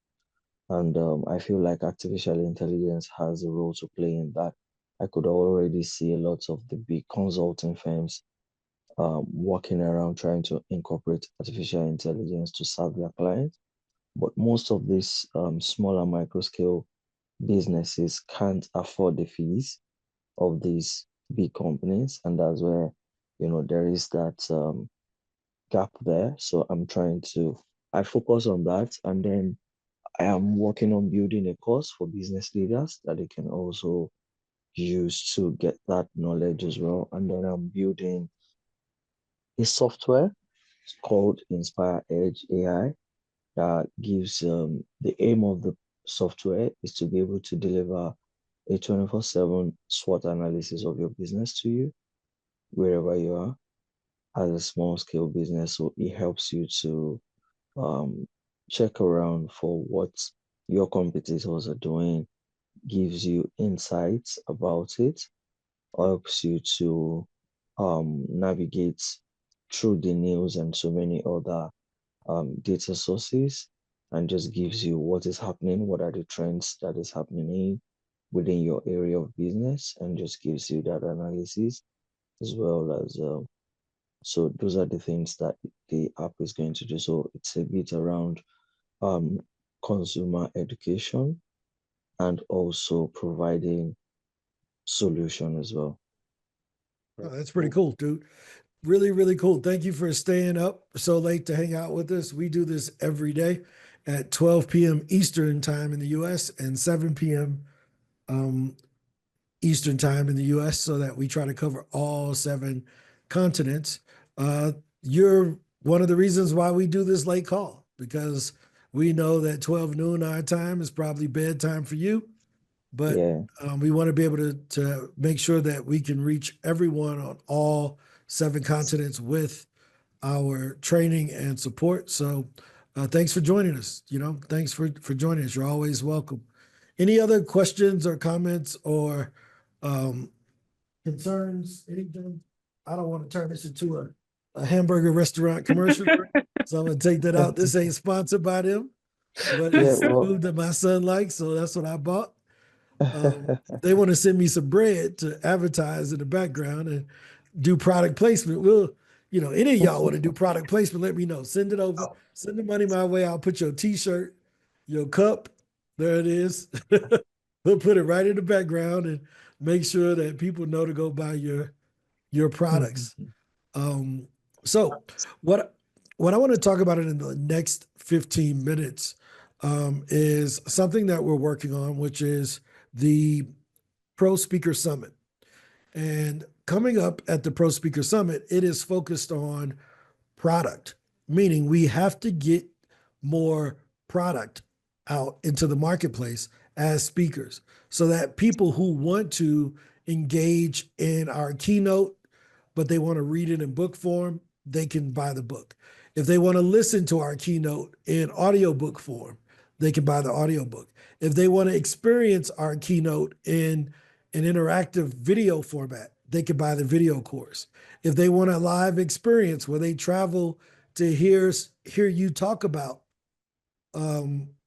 [SPEAKER 9] And I feel like artificial intelligence has a role to play in that. I could already see a lot of the big consulting firms working around trying to incorporate artificial intelligence to serve their clients. But most of these small and micro scale businesses can't afford the fees of these big companies. And that's where, there is that gap there. So I focus on that. And then I am working on building a course for business leaders that they can also use to get that knowledge as well. And then I'm building a software called Inspire Edge AI that gives the aim of the software is to be able to deliver a 24/7 SWOT analysis of your business to you wherever you are as a small scale business. So it helps you to check around for what your competitors are doing, gives you insights about it, helps you to navigate through the news and so many other data sources, and just gives you what is happening, what are the trends that is happening within your area of business, and just gives you that analysis as well as so those are the things that the app is going to do. So it's a bit around consumer education and also providing solution as well.
[SPEAKER 4] Oh, that's pretty cool, dude. Really, really cool. Thank you for staying up so late to hang out with us. We do this every day at 12 p.m. Eastern time in the US and 7 p.m. Eastern time in the US, so that we try to cover all 7 continents. You're one of the reasons why we do this late call, because we know that 12 noon our time is probably bedtime for you. But
[SPEAKER 9] Yeah.
[SPEAKER 4] we want to be able to make sure that we can reach everyone on all 7 continents with our training and support. So thanks for joining us. Thanks for joining us. You're always welcome. Any other questions or comments or concerns? Anything? I don't want to turn this into a hamburger restaurant commercial. So I'm going to take that out. This ain't sponsored by them, but
[SPEAKER 9] Yeah,
[SPEAKER 4] it's
[SPEAKER 9] well,
[SPEAKER 4] food that my son likes. So that's what I bought. They want to send me some bread to advertise in the background and do product placement. Any of y'all want to do product placement, let me know. Send it over. Send the money my way. I'll put your t-shirt, your cup. There it is. We'll put it right in the background and make sure that people know to go buy your products. So what I want to talk about in the next 15 minutes is something that we're working on, which is the Pro Speaker Summit. And coming up at the Pro Speaker Summit, it is focused on product, meaning we have to get more product out into the marketplace as speakers so that people who want to engage in our keynote, but they want to read it in book form, they can buy the book. If they want to listen to our keynote in audiobook form, they can buy the audiobook. If they want to experience our keynote in an interactive video format, they can buy the video course. If they want a live experience where they travel to hear you talk about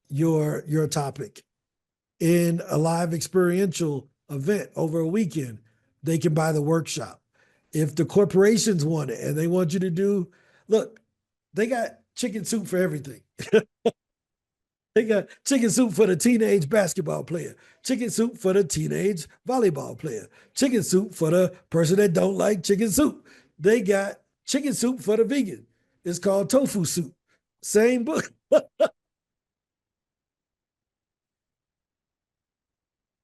[SPEAKER 4] your topic in a live experiential event over a weekend, they can buy the workshop. If the corporations want it and they want you to look, they got chicken soup for everything. They got chicken soup for the teenage basketball player, chicken soup for the teenage volleyball player, chicken soup for the person that don't like chicken soup. They got chicken soup for the vegan. It's called tofu soup. Same book.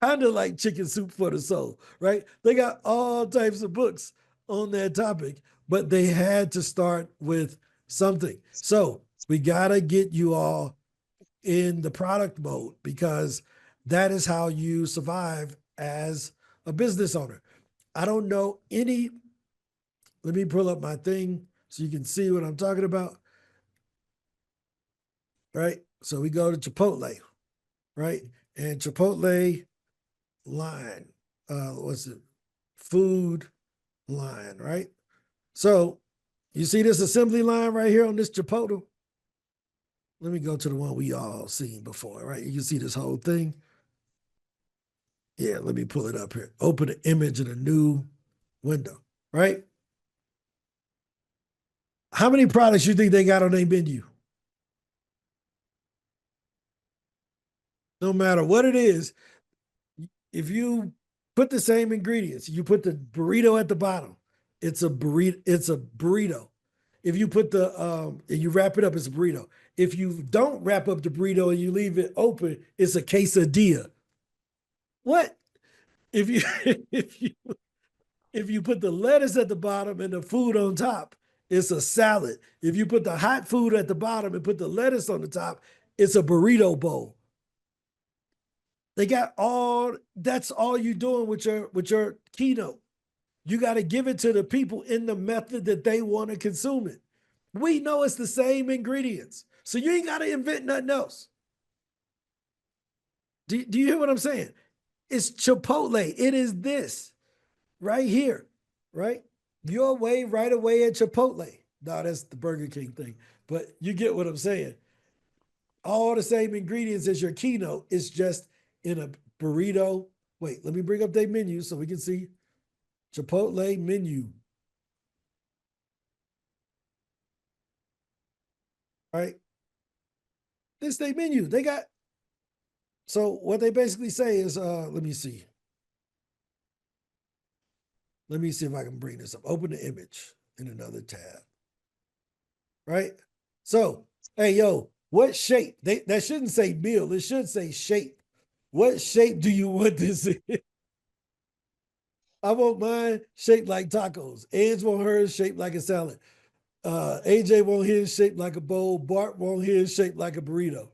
[SPEAKER 4] Kind of like chicken soup for the soul, right? They got all types of books on that topic, but they had to start with something. So we got to get you all in the product mode, because that is how you survive as a business owner. I don't know any, let me pull up my thing so you can see what I'm talking about, right? So we go to Chipotle, right? And Chipotle line, what's it? Food line, right? So you see this assembly line right here on this Chipotle? Let me go to the one we all seen before, right? You can see this whole thing. Yeah, let me pull it up here. Open the image in a new window, right? How many products you think they got on their menu? No matter what it is, if you put the same ingredients, you put the burrito at the bottom, it's a burrito, it's a burrito. If you put the and you wrap it up, it's a burrito. If you don't wrap up the burrito and you leave it open, it's a quesadilla. What? If you if you put the lettuce at the bottom and the food on top, it's a salad. If you put the hot food at the bottom and put the lettuce on the top, it's a burrito bowl. They got all, that's all you're doing with your keynote. You got to give it to the people in the method that they want to consume it. We know it's the same ingredients. So you ain't got to invent nothing else. Do you hear what I'm saying? It's Chipotle. It is this right here, right? Your way, right away at Chipotle. No, that's the Burger King thing. But you get what I'm saying. All the same ingredients as your keynote. It's just in a burrito. Wait, let me bring up their menu so we can see Chipotle menu. Right? This their menu. They got, so what they basically say is, let me see. Let me see if I can bring this up. Open the image in another tab. Right? So, hey, yo, what shape? That shouldn't say meal. It should say shape. What shape do you want this in? I want mine shaped like tacos. Edge want hers shaped like a salad. AJ want his shaped like a bowl. Bart want his shaped like a burrito.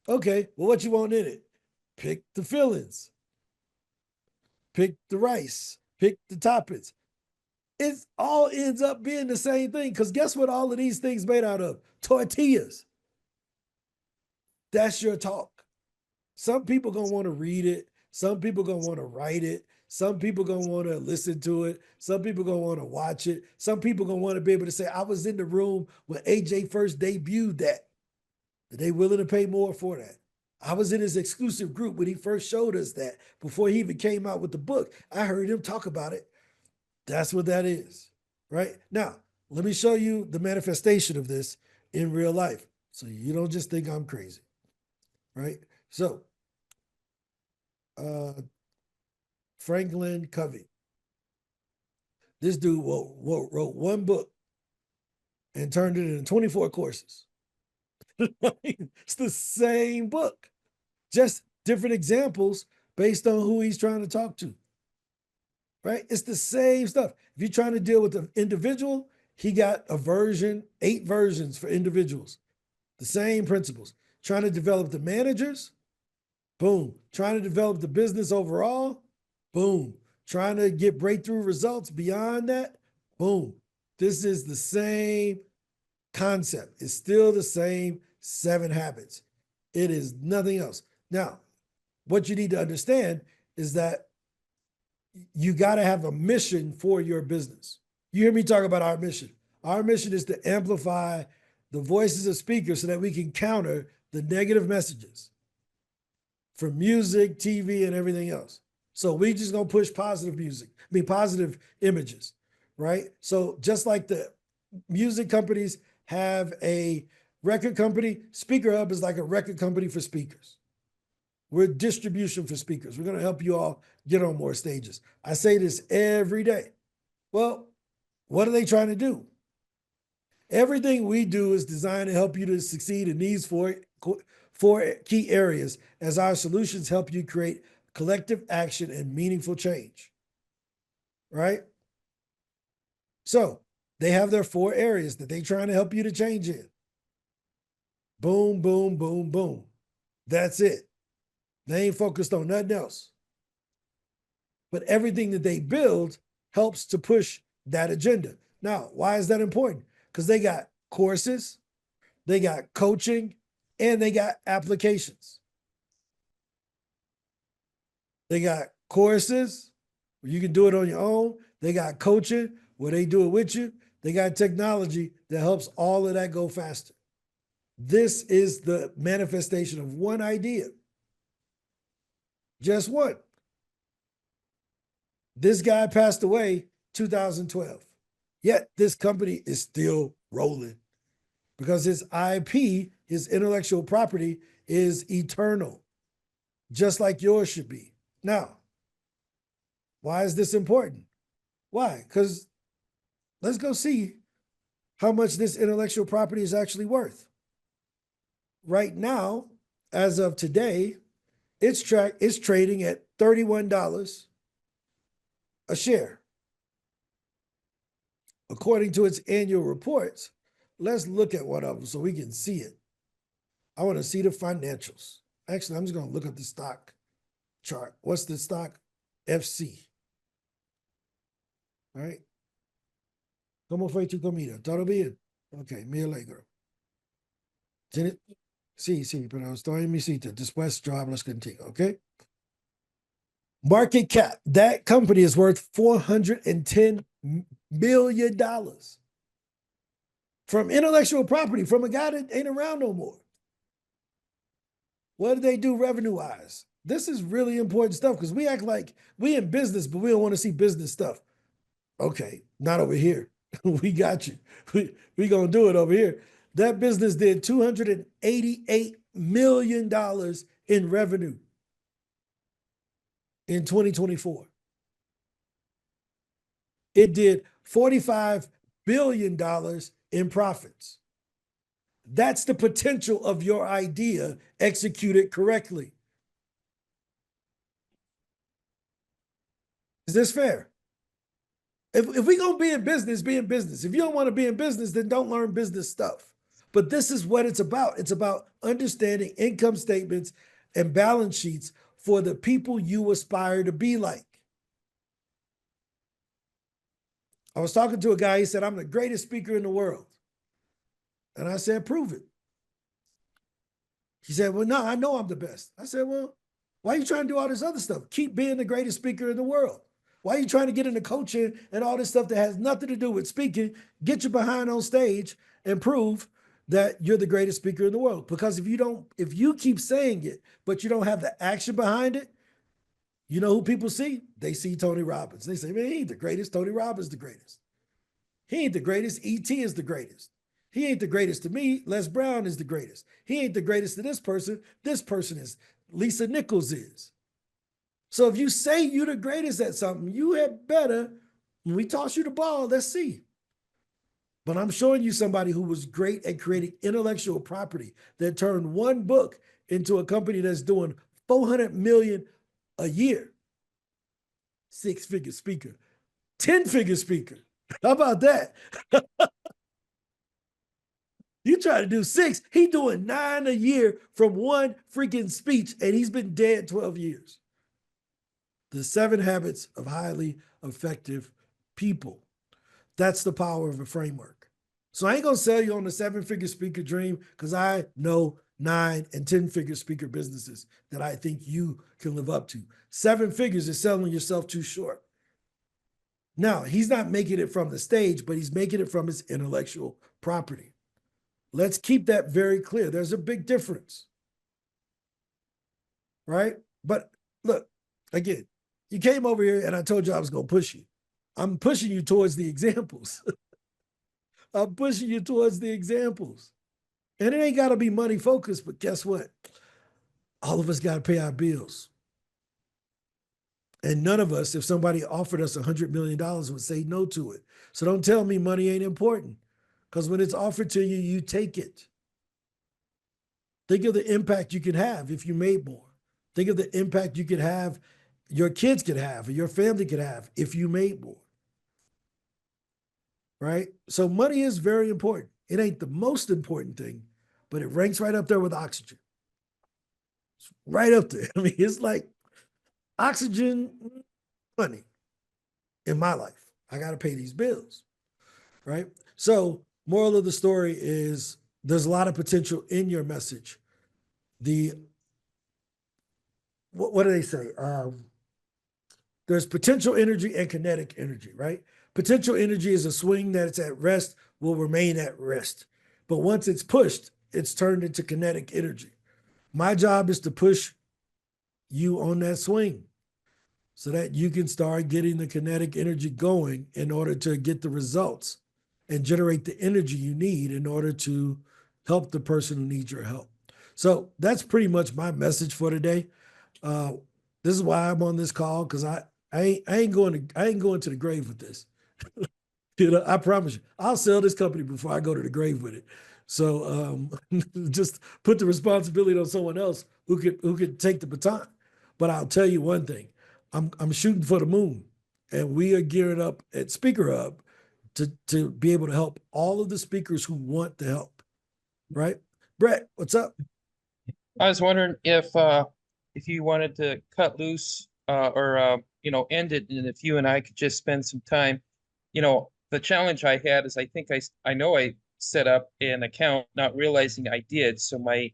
[SPEAKER 4] Okay, well, what you want in it? Pick the fillings. Pick the rice. Pick the toppings. It all ends up being the same thing, because guess what all of these things made out of? Tortillas. That's your talk. Some people gonna want to read it. Some people gonna want to write it. Some people gonna want to listen to it. Some people gonna want to watch it. Some people gonna want to be able to say, I was in the room when AJ first debuted that. Are they willing to pay more for that? I was in his exclusive group when he first showed us that. Before he even came out with the book, I heard him talk about it. That's what that is, right? Now, let me show you the manifestation of this in real life, so you don't just think I'm crazy, right? So, Franklin Covey. This dude wrote one book and turned it into 24 courses. It's the same book, just different examples based on who he's trying to talk to, right? It's the same stuff. If you're trying to deal with an individual, he got a version, 8 versions for individuals. The same principles. Trying to develop the managers, boom. Trying to develop the business overall, boom. Trying to get breakthrough results beyond that, boom. This is the same concept. It's still the same 7 habits. It is nothing else. Now, what you need to understand is that you got to have a mission for your business. You hear me talk about our mission. Our mission is to amplify the voices of speakers so that we can counter the negative messages from music, TV, and everything else. So we just gonna push positive music, positive images, right? So just like the music companies have a record company, SpeakerHub is like a record company for speakers. We're distribution for speakers. We're gonna help you all get on more stages. I say this every day. Well, what are they trying to do? Everything we do is designed to help you to succeed in these four key areas, as our solutions help you create collective action and meaningful change, right? So they have their 4 areas that they're trying to help you to change in. Boom, boom, boom, boom. That's it. They ain't focused on nothing else. But everything that they build helps to push that agenda. Now, why is that important? Because they got courses, they got coaching, and they got applications. They got courses where you can do it on your own. They got coaching where they do it with you. They got technology that helps all of that go faster. This is the manifestation of one idea. Just one. This guy passed away 2012. Yet this company is still rolling because his IP, his intellectual property, is eternal, just like yours should be. Now, why is this important? Why? Because let's go see how much this intellectual property is actually worth. Right now, as of today, it's trading at $31 a share. According to its annual reports, let's look at one of them so we can see it. I want to see the financials. Actually, I'm just going to look at the stock chart. What's the stock? FC. All right. ¿Cómo fue tu comida? ¿Todo bien? Ok, me alegro. Sí, pero estoy en mi cita. Después yo hablo contigo, ok? Market cap. That company is worth $410 million from intellectual property, from a guy that ain't around no more. What do they do revenue-wise? This is really important stuff because we act like we in business, but we don't want to see business stuff. Okay, not over here. We got you. We gonna do it over here. That business did $288 million in revenue in 2024. It did $45 billion in profits. That's the potential of your idea executed correctly. Is this fair? If we're going to be in business, be in business. If you don't want to be in business, then don't learn business stuff. But this is what it's about. It's about understanding income statements and balance sheets for the people you aspire to be like. I was talking to a guy, he said, I'm the greatest speaker in the world. And I said, prove it. He said, well, no, I know I'm the best. I said, well, why are you trying to do all this other stuff? Keep being the greatest speaker in the world. Why are you trying to get into coaching and all this stuff that has nothing to do with speaking? Get your behind on stage and prove that you're the greatest speaker in the world. Because if you keep saying it, but you don't have the action behind it, you know who people see? They see Tony Robbins. They say, man, he ain't the greatest. Tony Robbins is the greatest. He ain't the greatest. E.T. is the greatest. He ain't the greatest to me. Les Brown is the greatest. He ain't the greatest to this person. This person is. Lisa Nichols is. So if you say you're the greatest at something, you had better, when we toss you the ball, let's see. But I'm showing you somebody who was great at creating intellectual property that turned one book into a company that's doing $400 million a year. 6-figure speaker, 10-figure speaker. How about that? You try to do 6, he doing 9 a year from one freaking speech, and he's been dead 12 years. The 7 habits of highly effective people. That's the power of a framework. So I ain't gonna sell you on the 7-figure speaker dream because I know 9 and 10-figure speaker businesses that I think you can live up to. 7 figures is selling yourself too short. Now, he's not making it from the stage, but he's making it from his intellectual property. Let's keep that very clear. There's a big difference, right? But look, again, you came over here and I told you I was going to push you. I'm pushing you towards the examples. I'm pushing you towards the examples. And it ain't got to be money focused, but guess what? All of us got to pay our bills. And none of us, if somebody offered us $100 million, would say no to it. So don't tell me money ain't important. Because when it's offered to you, you take it. Think of the impact you could have if you made more. Think of the impact you could have, your kids could have, or your family could have if you made more. Right? So money is very important. It ain't the most important thing, but it ranks right up there with oxygen. It's right up there. I mean, it's like oxygen, money in my life. I got to pay these bills. Right? So moral of the story is there's a lot of potential in your message, the what do they say? There's potential energy and kinetic energy, right? Potential energy is a swing that it's at rest, will remain at rest. But once it's pushed, it's turned into kinetic energy. My job is to push you on that swing so that you can start getting the kinetic energy going in order to get the results and generate the energy you need in order to help the person who needs your help. So that's pretty much my message for today. This is why I'm on this call, because I ain't going to the grave with this. I promise you, I'll sell this company before I go to the grave with it. So just put the responsibility on someone else who could take the baton. But I'll tell you one thing, I'm shooting for the moon, and we are gearing up at SpeakerHub to be able to help all of the speakers who want the help. Right, Brett? What's up?
[SPEAKER 8] I was wondering if you wanted to cut loose or end it, and if you and I could just spend some time. The challenge I had is I know I set up an account not realizing I did, so my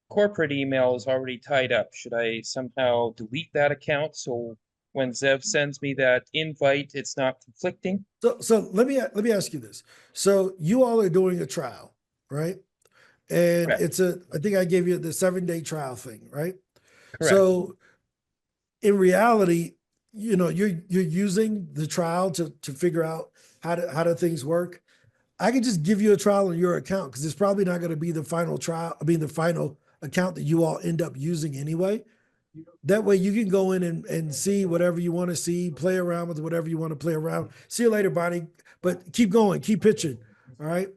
[SPEAKER 8] corporate email is already tied up. Should I somehow delete that account so when Zev sends me that invite, it's not conflicting?
[SPEAKER 4] So let me ask you this. So you all are doing a trial, right? And
[SPEAKER 8] Correct.
[SPEAKER 4] I think I gave you the 7-day trial thing, right?
[SPEAKER 8] Correct.
[SPEAKER 4] So in reality, you're using the trial to figure out how do things work. I could just give you a trial on your account because it's probably not going to be the final trial. I mean, the final account that you all end up using anyway. That way you can go in and see whatever you want to see, play around with whatever you want to play around. See you later, Bonnie. But keep going, keep pitching. All right.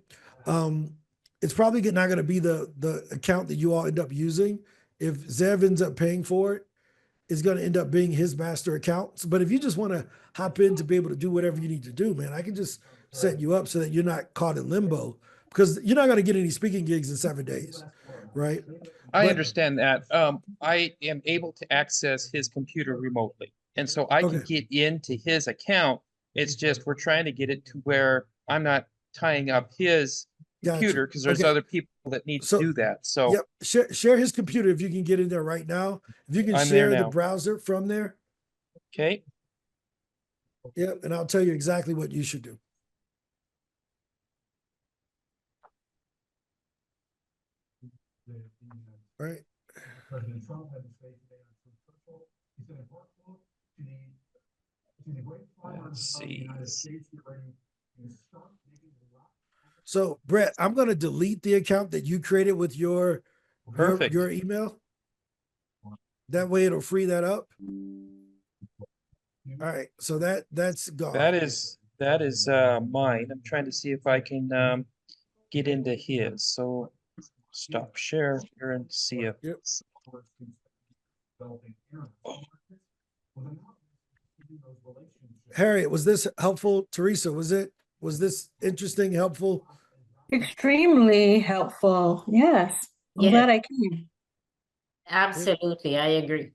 [SPEAKER 4] It's probably not going to be the account that you all end up using. If Zev ends up paying for it, it's going to end up being his master account. But if you just want to hop in to be able to do whatever you need to do, man, I can just set you up so that you're not caught in limbo, because you're not going to get any speaking gigs in 7 days, right?
[SPEAKER 8] I understand that. I am able to access his computer remotely, and so I can get into his account. It's just we're trying to get it to where I'm not tying up his computer because there's other people that need to do that. So
[SPEAKER 4] yep, share his computer if you can get in there right now. If you can share the browser from there.
[SPEAKER 8] Okay.
[SPEAKER 4] Yep, and I'll tell you exactly what you should do. Right.
[SPEAKER 10] President Trump had to say today on Social, he said,
[SPEAKER 8] let's see.
[SPEAKER 4] So Brett, I'm going to delete the account that you created with your email. That way it'll free that up. All right, so that's gone.
[SPEAKER 8] That is mine. I'm trying to see if I can get into his. So stop share here and see if.
[SPEAKER 4] Yep. Harriet, was this helpful? Teresa, was this interesting, helpful?
[SPEAKER 5] Extremely helpful. Yes. I'm glad I came.
[SPEAKER 6] Absolutely, I agree.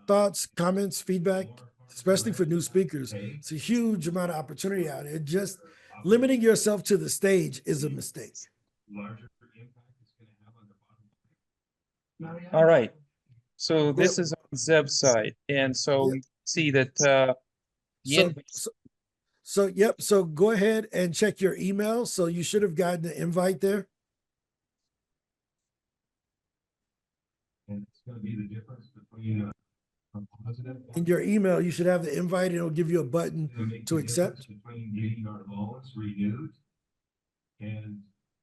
[SPEAKER 4] Thoughts, comments, feedback, especially for new speakers. It's a huge amount of opportunity out there. Just limiting yourself to the stage is a mistake.
[SPEAKER 8] All right. So this is on Zeb's side. And so you see that
[SPEAKER 4] So go ahead and check your email. So you should have gotten the invite there. And it's going to be the difference between in your email, you should have the invite, and it'll give you a button to accept.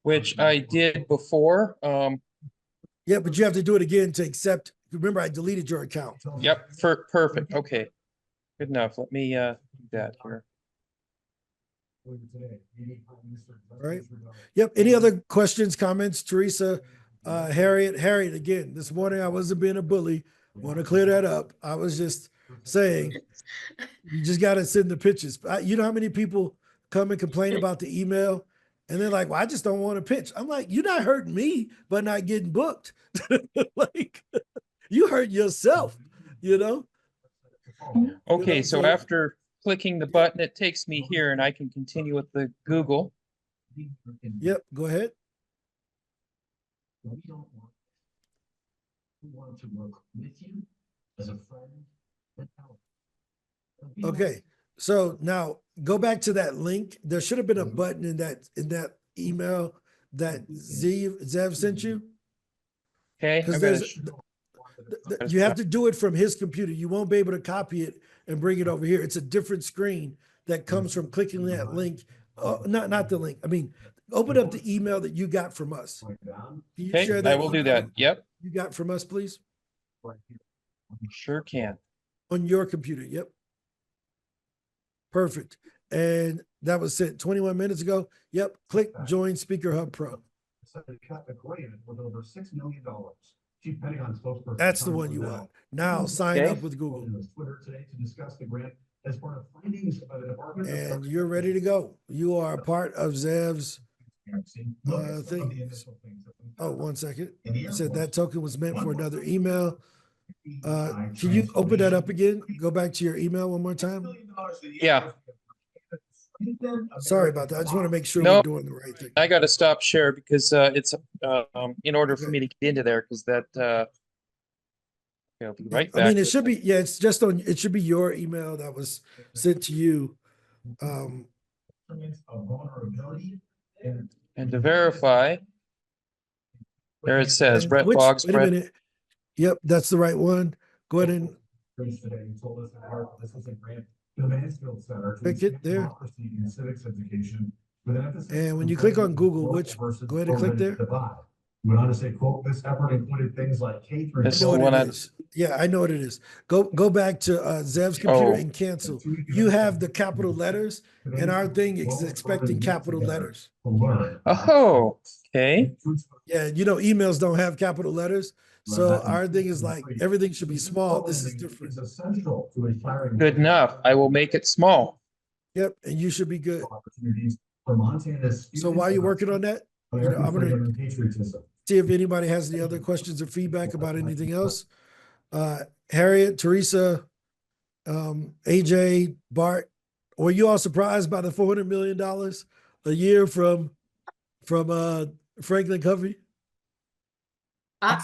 [SPEAKER 8] Which I did before.
[SPEAKER 4] Yeah, but you have to do it again to accept. Remember, I deleted your account.
[SPEAKER 8] Yep, perfect. Okay, good enough. Let me do that here.
[SPEAKER 4] All right. Yep. Any other questions, comments, Teresa, Harriet? Harriet, again, this morning I wasn't being a bully. Want to clear that up. I was just saying, you just got to send the pitches. You know how many people come and complain about the email, and they're like, "Well, I just don't want to pitch." I'm like, "You're not hurting me, but not getting booked. Like, you hurt yourself, you know."
[SPEAKER 8] Okay, so after clicking the button, it takes me here, and I can continue with the Google.
[SPEAKER 4] Yep, go ahead.
[SPEAKER 10] who want to work with you as a friend and help.
[SPEAKER 4] Okay, so now go back to that link. There should have been a button in that email that Zev sent you.
[SPEAKER 8] Okay,
[SPEAKER 4] Because
[SPEAKER 8] I'm gonna,
[SPEAKER 4] you have to do it from his computer. You won't be able to copy it and bring it over here. It's a different screen that comes from clicking that link. Not the link. I mean, open up the email that you got from us. Can you
[SPEAKER 8] okay,
[SPEAKER 4] share
[SPEAKER 8] I
[SPEAKER 4] that
[SPEAKER 8] will do
[SPEAKER 4] email
[SPEAKER 8] that. Yep,
[SPEAKER 4] you got from us, please?
[SPEAKER 8] sure can.
[SPEAKER 4] On your computer. Yep. Perfect. And that was sent 21 minutes ago. Yep. Click join SpeakerHub Pro.
[SPEAKER 10] Decided to cut a grant with over $6 million. Chief Pentagon spokesperson.
[SPEAKER 4] That's the
[SPEAKER 10] Tom
[SPEAKER 4] one you
[SPEAKER 10] Burdell
[SPEAKER 4] want. Now sign
[SPEAKER 8] Okay.
[SPEAKER 4] up with Google.
[SPEAKER 10] on his Twitter today to discuss the grant as part of findings by the Department of
[SPEAKER 4] And
[SPEAKER 10] Structural
[SPEAKER 4] you're ready to go. You are a part of Zev's
[SPEAKER 10] Transparency. Look at some of the
[SPEAKER 4] thing.
[SPEAKER 10] initial things that we
[SPEAKER 4] Oh,
[SPEAKER 10] found.
[SPEAKER 4] 1 second.
[SPEAKER 10] In the
[SPEAKER 4] You
[SPEAKER 10] Air
[SPEAKER 4] said
[SPEAKER 10] Force,
[SPEAKER 4] that token was meant for another email.
[SPEAKER 10] DEI
[SPEAKER 4] Can you open that up
[SPEAKER 10] transformation.
[SPEAKER 4] again? Go back to your email one more
[SPEAKER 10] $6
[SPEAKER 4] time.
[SPEAKER 10] million a year.
[SPEAKER 8] Yeah.
[SPEAKER 4] Sorry about that. I just want to make sure
[SPEAKER 8] No.
[SPEAKER 4] we're doing the right thing.
[SPEAKER 8] I gotta stop share because it's in order for
[SPEAKER 4] Okay.
[SPEAKER 8] me to get into there, because that I'll be right
[SPEAKER 4] I mean,
[SPEAKER 8] back.
[SPEAKER 4] it should be, yeah, it's just on, it should be your email that was sent to you.
[SPEAKER 10] Of vulnerability and
[SPEAKER 8] And to verify, there it says
[SPEAKER 4] And
[SPEAKER 8] Brett
[SPEAKER 4] which,
[SPEAKER 8] Boggs,
[SPEAKER 4] wait a
[SPEAKER 8] Brett.
[SPEAKER 4] minute. Yep, that's the right one. Go ahead and
[SPEAKER 10] Grace today, you told us that this was a grant to the Mansfield Center to
[SPEAKER 4] Click it
[SPEAKER 10] expand
[SPEAKER 4] there.
[SPEAKER 10] democracy and civics education with an emphasis.
[SPEAKER 4] And when
[SPEAKER 10] on
[SPEAKER 4] you click on
[SPEAKER 10] preventing
[SPEAKER 4] Google,
[SPEAKER 10] local
[SPEAKER 4] which,
[SPEAKER 10] versus
[SPEAKER 4] go ahead and click
[SPEAKER 10] urban
[SPEAKER 4] there.
[SPEAKER 10] divide. Went on to say, quote, this effort included things like K through.
[SPEAKER 4] I
[SPEAKER 8] This
[SPEAKER 4] know
[SPEAKER 8] is the
[SPEAKER 4] what
[SPEAKER 8] one
[SPEAKER 4] it
[SPEAKER 8] I-
[SPEAKER 4] is. Yeah, I know what it is. Go back to Zev's computer
[SPEAKER 8] Oh.
[SPEAKER 4] and cancel. You have the capital letters, and our thing is expecting capital letters.
[SPEAKER 8] Oh, okay.
[SPEAKER 4] Yeah, you know, emails don't have capital letters. So our thing is like everything should be small. This is different.
[SPEAKER 10] Is essential to inspiring.
[SPEAKER 8] Good enough. I will make it small.
[SPEAKER 4] Yep, and you should be good.
[SPEAKER 10] Opportunities for Montana's.
[SPEAKER 4] So while you're working on that, you know, I'm gonna
[SPEAKER 10] Freedom and patriotism.
[SPEAKER 4] see if anybody has any other questions or feedback about anything else. Harriet, Teresa, AJ, Bart, were you all surprised by the $400 million a year from Franklin Covey?
[SPEAKER 6] Uh,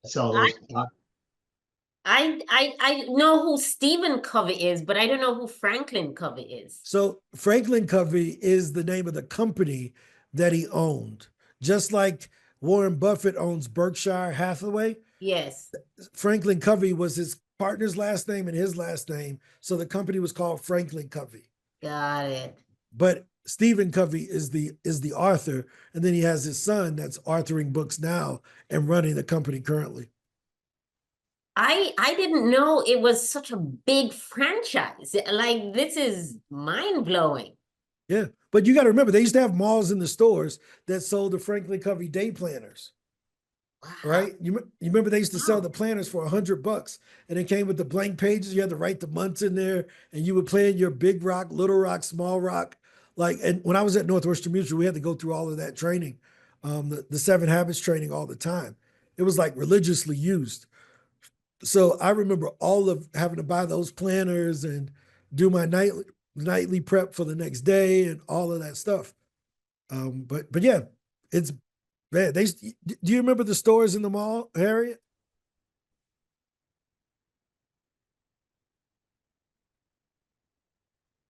[SPEAKER 2] So those,
[SPEAKER 6] I know who Stephen Covey is, but I don't know who Franklin Covey is.
[SPEAKER 4] So Franklin Covey is the name of the company that he owned. Just like Warren Buffett owns Berkshire Hathaway,
[SPEAKER 6] Yes.
[SPEAKER 4] Franklin Covey was his partner's last name and his last name. So the company was called Franklin Covey.
[SPEAKER 6] Got it.
[SPEAKER 4] But Stephen Covey is the author, and then he has his son that's authoring books now and running the company currently.
[SPEAKER 6] I didn't know it was such a big franchise. Like, this is mind-blowing.
[SPEAKER 4] Yeah, but you got to remember they used to have malls in the stores that sold the Franklin Covey day planners.
[SPEAKER 6] Wow.
[SPEAKER 4] Right? You remember they used to sell
[SPEAKER 6] Wow.
[SPEAKER 4] the planners for $100, and it came with the blank pages. You had to write the months in there, and you would plan your big rock, little rock, small rock. Like, and when I was at Northwestern Mutual, we had to go through all of that training, the 7 Habits training all the time. It was like religiously used. So I remember all of having to buy those planners and do my nightly prep for the next day and all of that stuff. But yeah, it's man. Do you remember the stores in the mall, Harriet?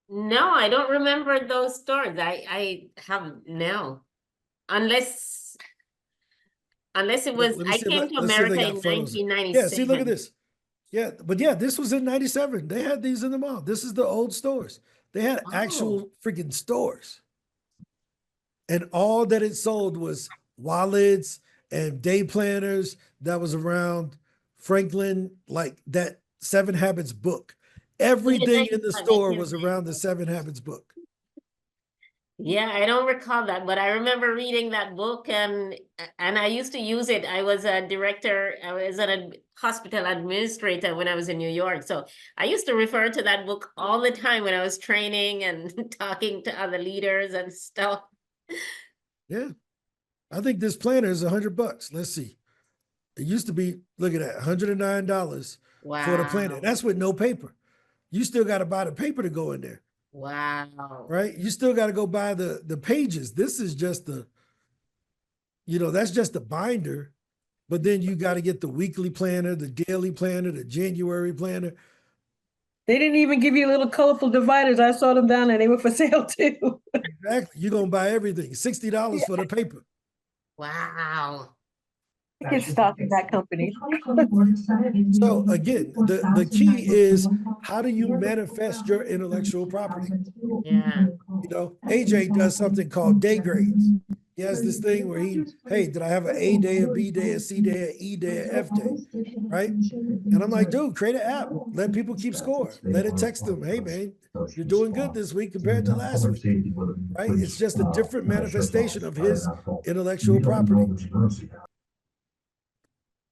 [SPEAKER 6] No, I don't remember those stores. I have no. Unless it was,
[SPEAKER 4] Let me
[SPEAKER 6] I
[SPEAKER 4] see if
[SPEAKER 6] came to
[SPEAKER 4] let's see if they
[SPEAKER 6] America
[SPEAKER 4] got
[SPEAKER 6] in
[SPEAKER 4] photos.
[SPEAKER 6] 1997.
[SPEAKER 4] Yeah, see, look at this. Yeah, but yeah, this was in 97. They had these in the mall. This is the old stores. They had actual freaking stores. And all that it sold was wallets and day planners that was around Franklin, like that 7 Habits book. Everything in the store was around the 7 Habits book.
[SPEAKER 6] Yeah, I don't recall that, but I remember reading that book and I used to use it. I was a director, I was a hospital administrator when I was in New York. So I used to refer to that book all the time when I was training and talking to other leaders and stuff.
[SPEAKER 4] Yeah. I think this planner is $100. Let's see. It used to be, look at that, $109 for the planner.
[SPEAKER 6] Wow.
[SPEAKER 4] That's with no paper. You still got to buy the paper to go in there.
[SPEAKER 6] Wow.
[SPEAKER 4] Right? You still got to go buy the pages. This is just the, that's just the binder. but then you got to get the weekly planner, the daily planner, the January planner.
[SPEAKER 5] They didn't even give you little colorful dividers. I saw them down there. They were for sale too.
[SPEAKER 4] Exactly. You're gonna buy everything. $60 for the paper.
[SPEAKER 6] Wow.
[SPEAKER 5] Get stock in that company.
[SPEAKER 4] So again, the key is, how do you manifest your intellectual property?
[SPEAKER 6] Yeah.
[SPEAKER 4] You know, AJ does something called day grades. He has this thing where hey, did I have an A day, a B day, a C day, an E day, an F day, right? And I'm like, dude, create an app. Let people keep score. Let it text them, hey man, you're doing good this week compared to last week, right? It's just a different manifestation of his intellectual property.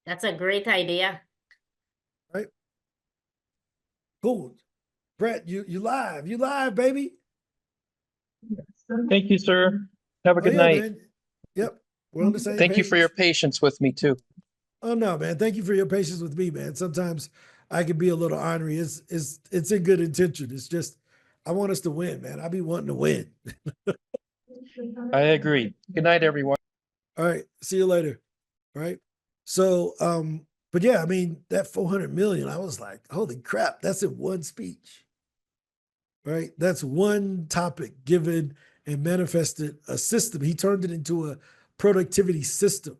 [SPEAKER 6] That's a great idea.
[SPEAKER 4] Right? Cool. Brett, you live, baby.
[SPEAKER 8] Thank you, sir. Have a good night.
[SPEAKER 4] Man. Yep. We're on the same
[SPEAKER 8] Thank
[SPEAKER 4] page.
[SPEAKER 8] you for your patience with me too.
[SPEAKER 4] Oh no, man. Thank you for your patience with me, man. Sometimes I can be a little ornery. It's in good intention. It's just I want us to win, man. I be wanting to win.
[SPEAKER 8] I agree. Good night, everyone.
[SPEAKER 4] All right. See you later. All right. So but yeah, I mean, that 400 million, I was like, holy crap, that's in one speech. Right? That's one topic given and manifested a system. He turned it into a productivity system.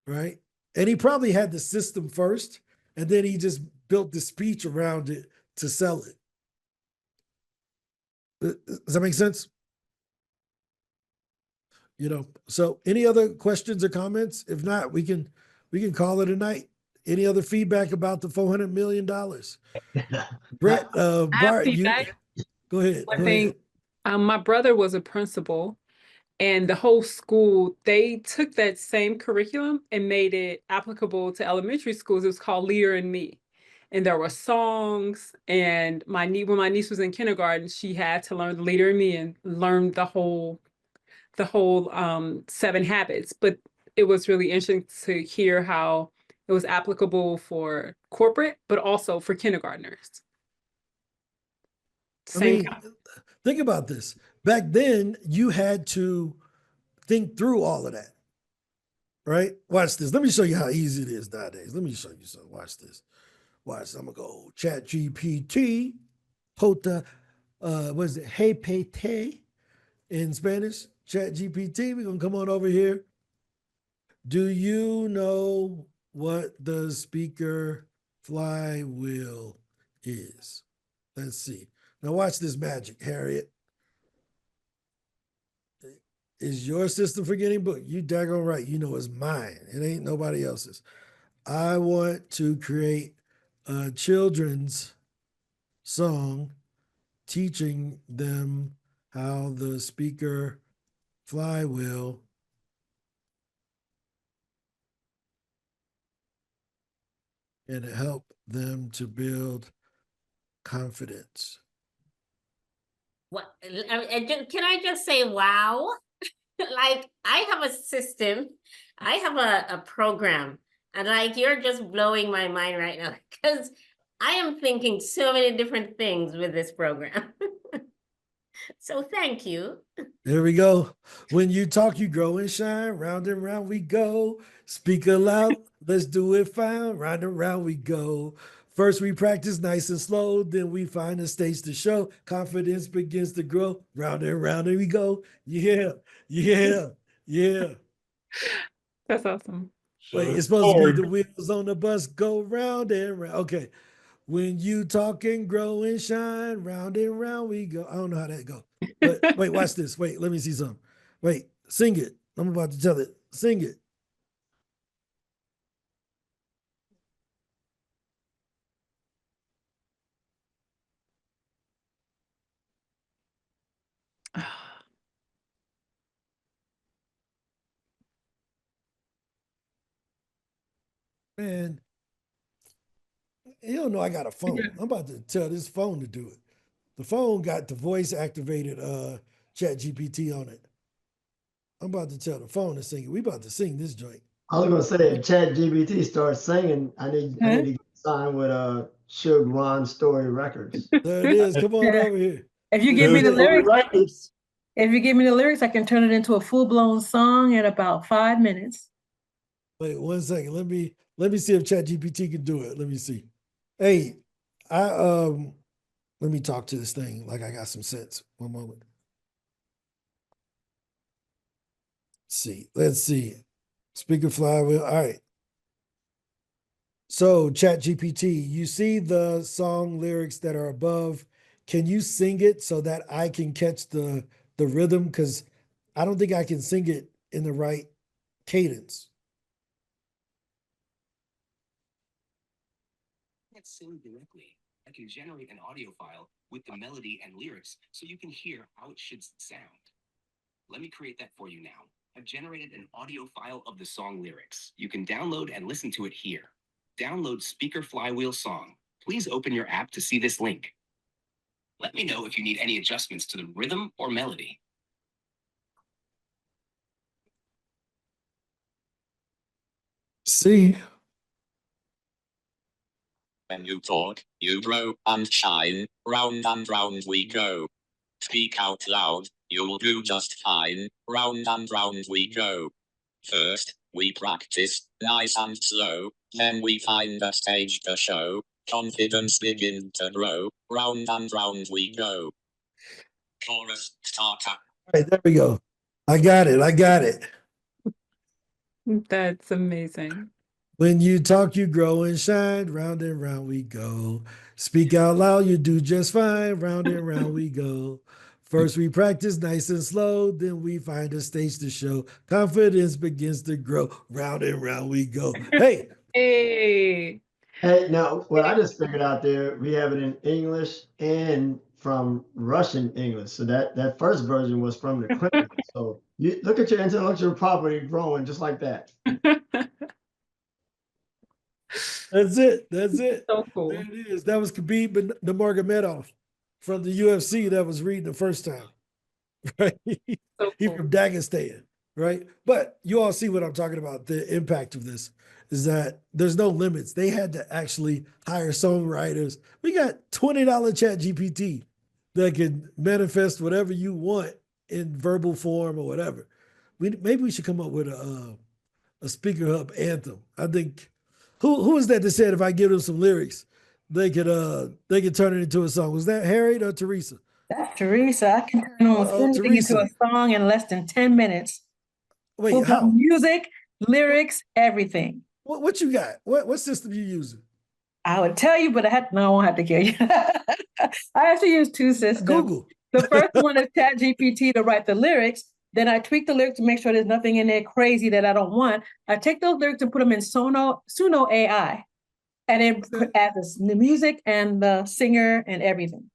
[SPEAKER 4] Right? And he probably had the system first, and then he just built the speech around it to sell it. Does that make sense? You know, so any other questions or comments? If not, we can call it a night. Any other feedback about the $400 million? Brett, Bart, go ahead.
[SPEAKER 1] I think my brother was a principal, and the whole school, they took that same curriculum and made it applicable to elementary schools. It was called Leader in Me. And there were songs, and when my niece was in kindergarten, she had to learn the Leader in Me and learn the whole 7 habits. But it was really interesting to hear how it was applicable for corporate, but also for kindergartners.
[SPEAKER 4] Think about this. Back then, you had to think through all of that, right? Watch this. Let me show you how easy it is nowadays. Let me show you something. Watch this. Watch. I'm gonna go Chat GPT, Pota, what is it? Hey Pete in Spanish. Chat GPT. We're gonna come on over here. Do you know what the speaker flywheel is? Let's see. Now watch this magic, Harriet. Is your system forgetting book? You daggone right. You know it's mine. It ain't nobody else's. I want to create a children's song teaching them how the speaker flywheel and help them to build confidence.
[SPEAKER 6] What can I just say, wow? Like, I have a system, I have a program, and like, you're just blowing my mind right now, because I am thinking so many different things with this program. So thank you.
[SPEAKER 4] There we go. When you talk, you grow and shine. Round and round we go. Speak aloud. Let's do it fine. Round and round we go. First we practice nice and slow. Then we find a stage to show. Confidence begins to grow. Round and round we go. Yeah, yeah, yeah.
[SPEAKER 1] That's awesome.
[SPEAKER 4] Wait, it's supposed to be the wheels on the bus go round and round. Okay. When you talk and grow and shine, round and round we go. I don't know how that go. But wait, watch this. Wait, let me see something. Wait, sing it. I'm about to tell it. Sing it. Man, you don't know I got a phone. I'm about to tell this phone to do it. The phone got the voice activated Chat GPT on it. I'm about to tell the phone to sing it. We about to sing this joint.
[SPEAKER 2] I was gonna say, if Chat GPT starts singing, I need to get signed with Suge Ron Story Records.
[SPEAKER 4] There it is. Come on over here.
[SPEAKER 5] If you give me the lyrics, I can turn it into a full-blown song in about 5 minutes.
[SPEAKER 4] Wait 1 second. Let me see if ChatGPT can do it. Let me see. Hey, I let me talk to this thing like I got some sense. One moment. Let's see. Speaker flywheel. All right. So ChatGPT, you see the song lyrics that are above. Can you sing it so that I can catch the rhythm? Because I don't think I can sing it in the right cadence.
[SPEAKER 11] Can't sing directly. I can generate an audio file with the melody and lyrics so you can hear how it should sound. Let me create that for you now. I've generated an audio file of the song lyrics. You can download and listen to it here. Download Speaker Flywheel Song. Please open your app to see this link. Let me know if you need any adjustments to the rhythm or melody.
[SPEAKER 4] See?
[SPEAKER 12] When you talk, you grow and shine, round and round we go. Speak out loud, you'll do just fine, round and round we go. First, we practice, nice and slow, then we find a stage to show. Confidence begin to grow, round and round we go. Chorus starter.
[SPEAKER 4] All right, there we go. I got it.
[SPEAKER 1] That's amazing.
[SPEAKER 4] When you talk, you grow and shine, round and round we go. Speak out loud, you do just fine, round and round we go. First we practice nice and slow, then we find a stage to show. Confidence begins to grow, round and round we go. Hey,
[SPEAKER 1] Hey.
[SPEAKER 2] Hey, now what I just figured out there, we have it in English and from Russian English. So that first version was from the Kremlin. So you look at your intellectual property growing just like that.
[SPEAKER 4] that's it.
[SPEAKER 1] So cool.
[SPEAKER 4] There it is. That was Khabib Nurmagomedov from the UFC that was reading the first time. Right?
[SPEAKER 1] So
[SPEAKER 4] He's
[SPEAKER 1] cool.
[SPEAKER 4] from Dagestan, right? But you all see what I'm talking about. The impact of this is that there's no limits. They had to actually hire songwriters. We got $20 Chat GPT that can manifest whatever you want in verbal form or whatever. Maybe we should come up with a SpeakerHub anthem. I think who is that said if I give them some lyrics, they could turn it into a song. Was that Harriet or Teresa?
[SPEAKER 5] That's Teresa. I can turn almost anything into a song in less than 10 minutes.
[SPEAKER 4] Wait,
[SPEAKER 5] Full
[SPEAKER 4] how?
[SPEAKER 5] Music, lyrics, everything.
[SPEAKER 4] What you got? What system you using?
[SPEAKER 5] I would tell you, but I won't have to kill you. I actually use two systems.
[SPEAKER 4] Google.
[SPEAKER 5] The first one is ChatGPT to write the lyrics. Then I tweak the lyrics to make sure there's nothing in there crazy that I don't want. I take those lyrics and put them in Suno AI, and it adds the music and the singer and everything.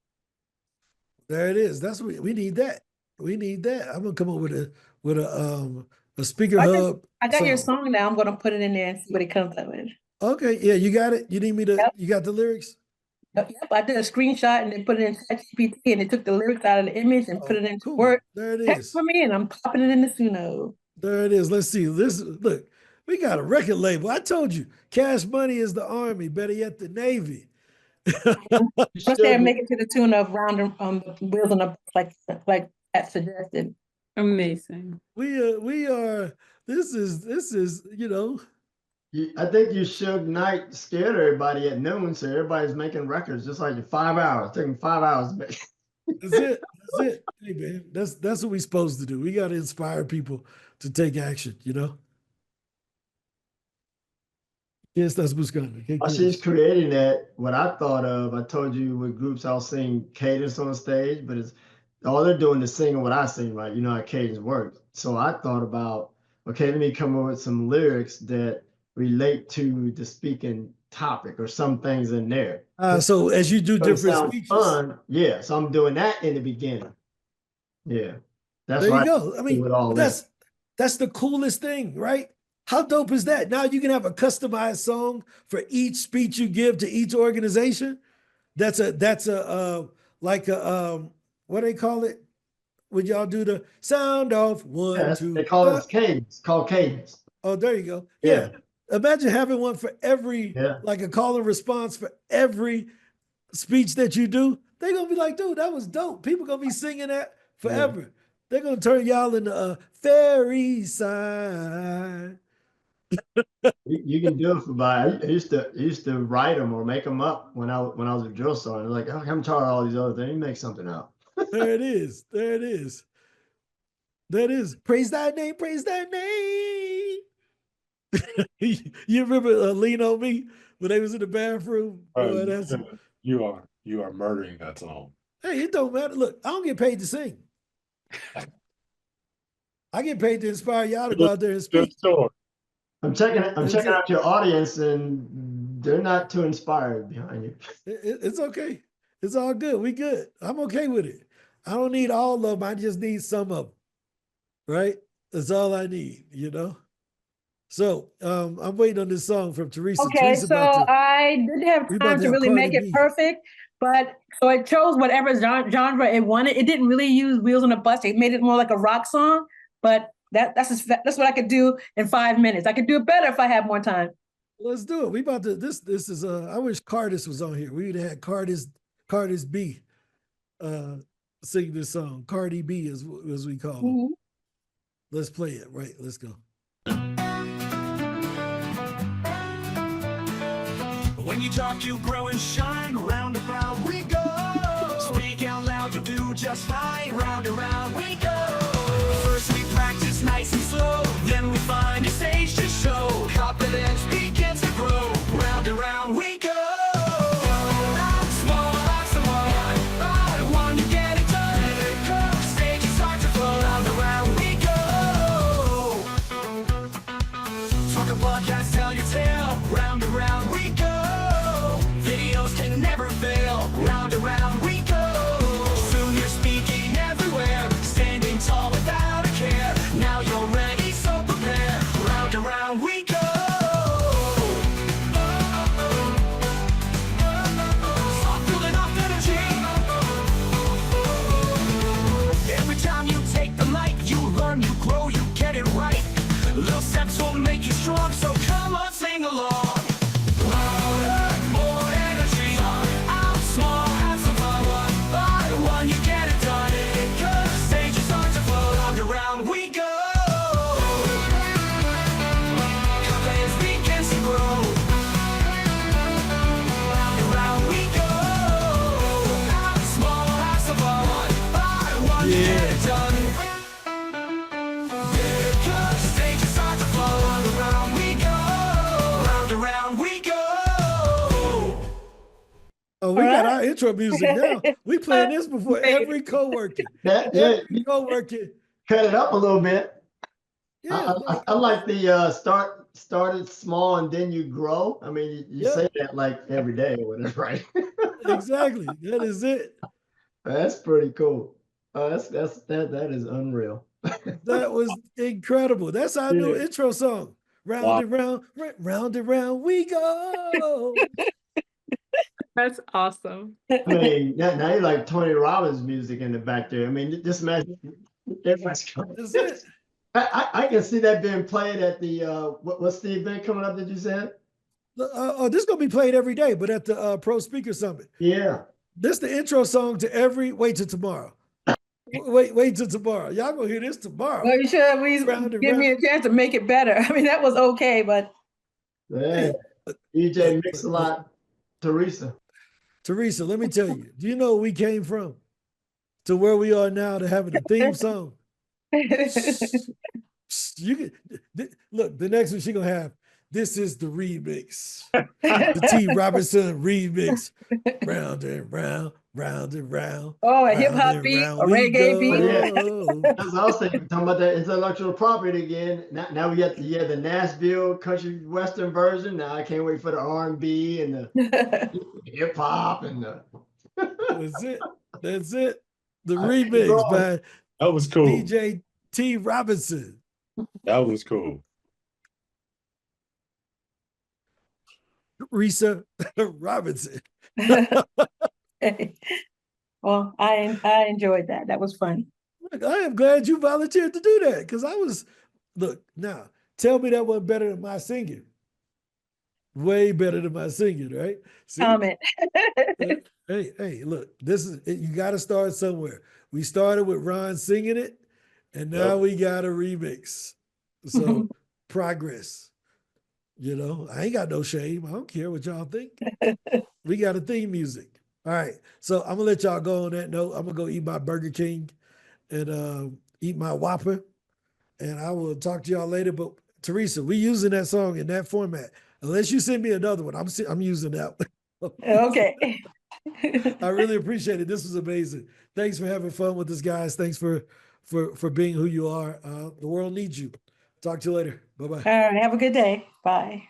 [SPEAKER 4] There it is. That's what we need. That we need that. I'm gonna come up with a SpeakerHub.
[SPEAKER 5] I got your song now. I'm gonna put it in there and see what it comes up with.
[SPEAKER 4] Okay, yeah, you got it. You need me to?
[SPEAKER 5] Yep.
[SPEAKER 4] You got the lyrics?
[SPEAKER 5] Yep, I did a screenshot and then put it in ChatGPT and it took the lyrics out of the image and put it into Word.
[SPEAKER 4] There it
[SPEAKER 5] Text
[SPEAKER 4] is.
[SPEAKER 5] for me and I'm popping it in the Suno.
[SPEAKER 4] There it is. Let's see. Look, we got a record label. I told you, Cash Money is the Army. Better yet, the Navy.
[SPEAKER 5] Let's say make it to the tune of round wheels on the like that suggested.
[SPEAKER 1] Amazing.
[SPEAKER 4] We are. This is
[SPEAKER 2] I think you Suge Knight scared everybody at noon, so everybody's making records just like in 5 hours. Taking 5 hours to make.
[SPEAKER 4] That's it. That's it. Hey man, that's what we're supposed to do. We got to inspire people to take action. Yes, that's Buscana.
[SPEAKER 2] While she's creating that, what I thought of, I told you with groups I'll sing cadence on stage, but it's all they're doing is singing what I sing, right? You know how cadence works. So I thought about, okay, let me come up with some lyrics that relate to the speaking topic or some things in there.
[SPEAKER 4] So as you do different speeches,
[SPEAKER 2] fun, yeah. So I'm doing that in the beginning. Yeah, that's
[SPEAKER 4] there
[SPEAKER 2] right.
[SPEAKER 4] You go. I mean, that's the coolest thing, right? How dope is that? Now you can have a customized song for each speech you give to each organization. That's a like a what do they call it? Would y'all do the sound off 1, 2?
[SPEAKER 2] They call it cadence. Called cadence.
[SPEAKER 4] Oh, there you go. Yeah. Imagine having one for every, like a call and response for every speech that you do. They're gonna be like, dude, that was dope. People gonna be singing that forever. They're gonna turn y'all into a fairy side.
[SPEAKER 2] You can do it for I used to write them or make them up when I was a drill sergeant. Like, oh, I'm tired of all these other things. You make something up.
[SPEAKER 4] There it is. There it is. That is. Praise thy name. Praise thy name. You remember Lean on Me when they was in the bathroom? Boy, that's
[SPEAKER 3] you are murdering that song.
[SPEAKER 4] hey, it don't matter. Look, I don't get paid to sing. I get paid to inspire y'all to go out there and speak.
[SPEAKER 2] I'm checking out your audience, and they're not too inspired behind you.
[SPEAKER 4] It's okay. It's all good. We good. I'm okay with it. I don't need all of them. I just need some of them. Right? That's all I need, you know? So I'm waiting on this song from Teresa.
[SPEAKER 5] Okay,
[SPEAKER 4] Teresa
[SPEAKER 5] so I didn't have
[SPEAKER 4] we about
[SPEAKER 5] time
[SPEAKER 4] to
[SPEAKER 5] to
[SPEAKER 4] have
[SPEAKER 5] really
[SPEAKER 4] Cardi
[SPEAKER 5] make it
[SPEAKER 4] B.
[SPEAKER 5] perfect, but so it chose whatever genre it wanted. It didn't really use Wheels on a Bus. It made it more like a rock song, but that's what I could do in 5 minutes. I could do it better if I had more time.
[SPEAKER 4] Let's do it. We about to this is I wish Cardis was on here. We'd have had Cardis B sing this song. Cardi B as we call him. Let's play it. Right, let's go.
[SPEAKER 10] When you talk, you grow and shine. Round and round we go. Speak out loud, you'll do just fine. Round and round we go. First we practice nice and slow. Then we find a stage to show. Confidence begins to grow. Round and round we go. Small, small, one, you get it done. Stage starts to flow. Round and round we go. Talk a podcast, tell your tale. Round and round we go. Videos can never fail. Round and round we go. Soon you're speaking everywhere, standing tall without a care. Now you're ready, so prepare. Round and round we go. Stop building up energy. Every time you take the mic, you learn, you grow, you get it right. Little steps will make you strong, so come on, sing along.
[SPEAKER 4] Oh, we got our intro music now. We playing this before every co-working. Every co-working.
[SPEAKER 2] Cut it up a little bit.
[SPEAKER 4] Yeah,
[SPEAKER 2] I like the started small and then you grow. I mean, you say that like every day or whatever, right?
[SPEAKER 4] Exactly. That is it.
[SPEAKER 2] That's pretty cool. That is unreal.
[SPEAKER 4] That was incredible. That's our new intro song. Round and round, round and round we go.
[SPEAKER 1] That's awesome.
[SPEAKER 2] I mean, now you like Tony Robbins music in the back there. I mean, just imagine everybody's coming.
[SPEAKER 4] That's it.
[SPEAKER 2] I can see that being played at the what's the event coming up that you said?
[SPEAKER 4] This is gonna be played every day, but at the Pro Speaker Summit.
[SPEAKER 2] Yeah.
[SPEAKER 4] This is the intro song to every. Wait till tomorrow. Wait till tomorrow. Y'all gonna hear this tomorrow.
[SPEAKER 5] Well, you should at least give me a chance to make it better. I mean, that was okay, but
[SPEAKER 2] yeah. DJ Mix-a-Lot, Teresa.
[SPEAKER 4] Teresa, let me tell you. Do you know where we came from to where we are now to having a theme song? You can look. The next one she gonna have. This is the remix. The T. Robinson remix. Round and round, round and round.
[SPEAKER 5] Oh, a hip hop beat, a reggae beat.
[SPEAKER 2] Yeah. That's what I was thinking. Talking about that intellectual property again. Now we got the Nashville country western version. Now I can't wait for the R&B and the hip hop and the.
[SPEAKER 4] That's it. That's it. The remix by
[SPEAKER 3] that was cool.
[SPEAKER 4] DJ T. Robinson.
[SPEAKER 3] That was cool.
[SPEAKER 4] Risa Robinson.
[SPEAKER 5] Well, I enjoyed that. That was fun.
[SPEAKER 4] Look, I am glad you volunteered to do that because I was. Look, now tell me that wasn't better than my singing. Way better than my singing, right? See?
[SPEAKER 5] Comment.
[SPEAKER 4] Hey, look, this is you got to start somewhere. We started with Ron singing it, and now we got a remix. So progress. You know, I ain't got no shame. I don't care what y'all think. We got a theme music. All right. So I'm gonna let y'all go on that note. I'm gonna go eat my Burger King and eat my Whopper. And I will talk to y'all later. But Teresa, we using that song in that format. Unless you send me another one, I'm using that one.
[SPEAKER 5] Okay.
[SPEAKER 4] I really appreciate it. This was amazing. Thanks for having fun with us, guys. Thanks for being who you are. The world needs you. Talk to you later. Bye-bye.
[SPEAKER 5] All right. Have a good day. Bye.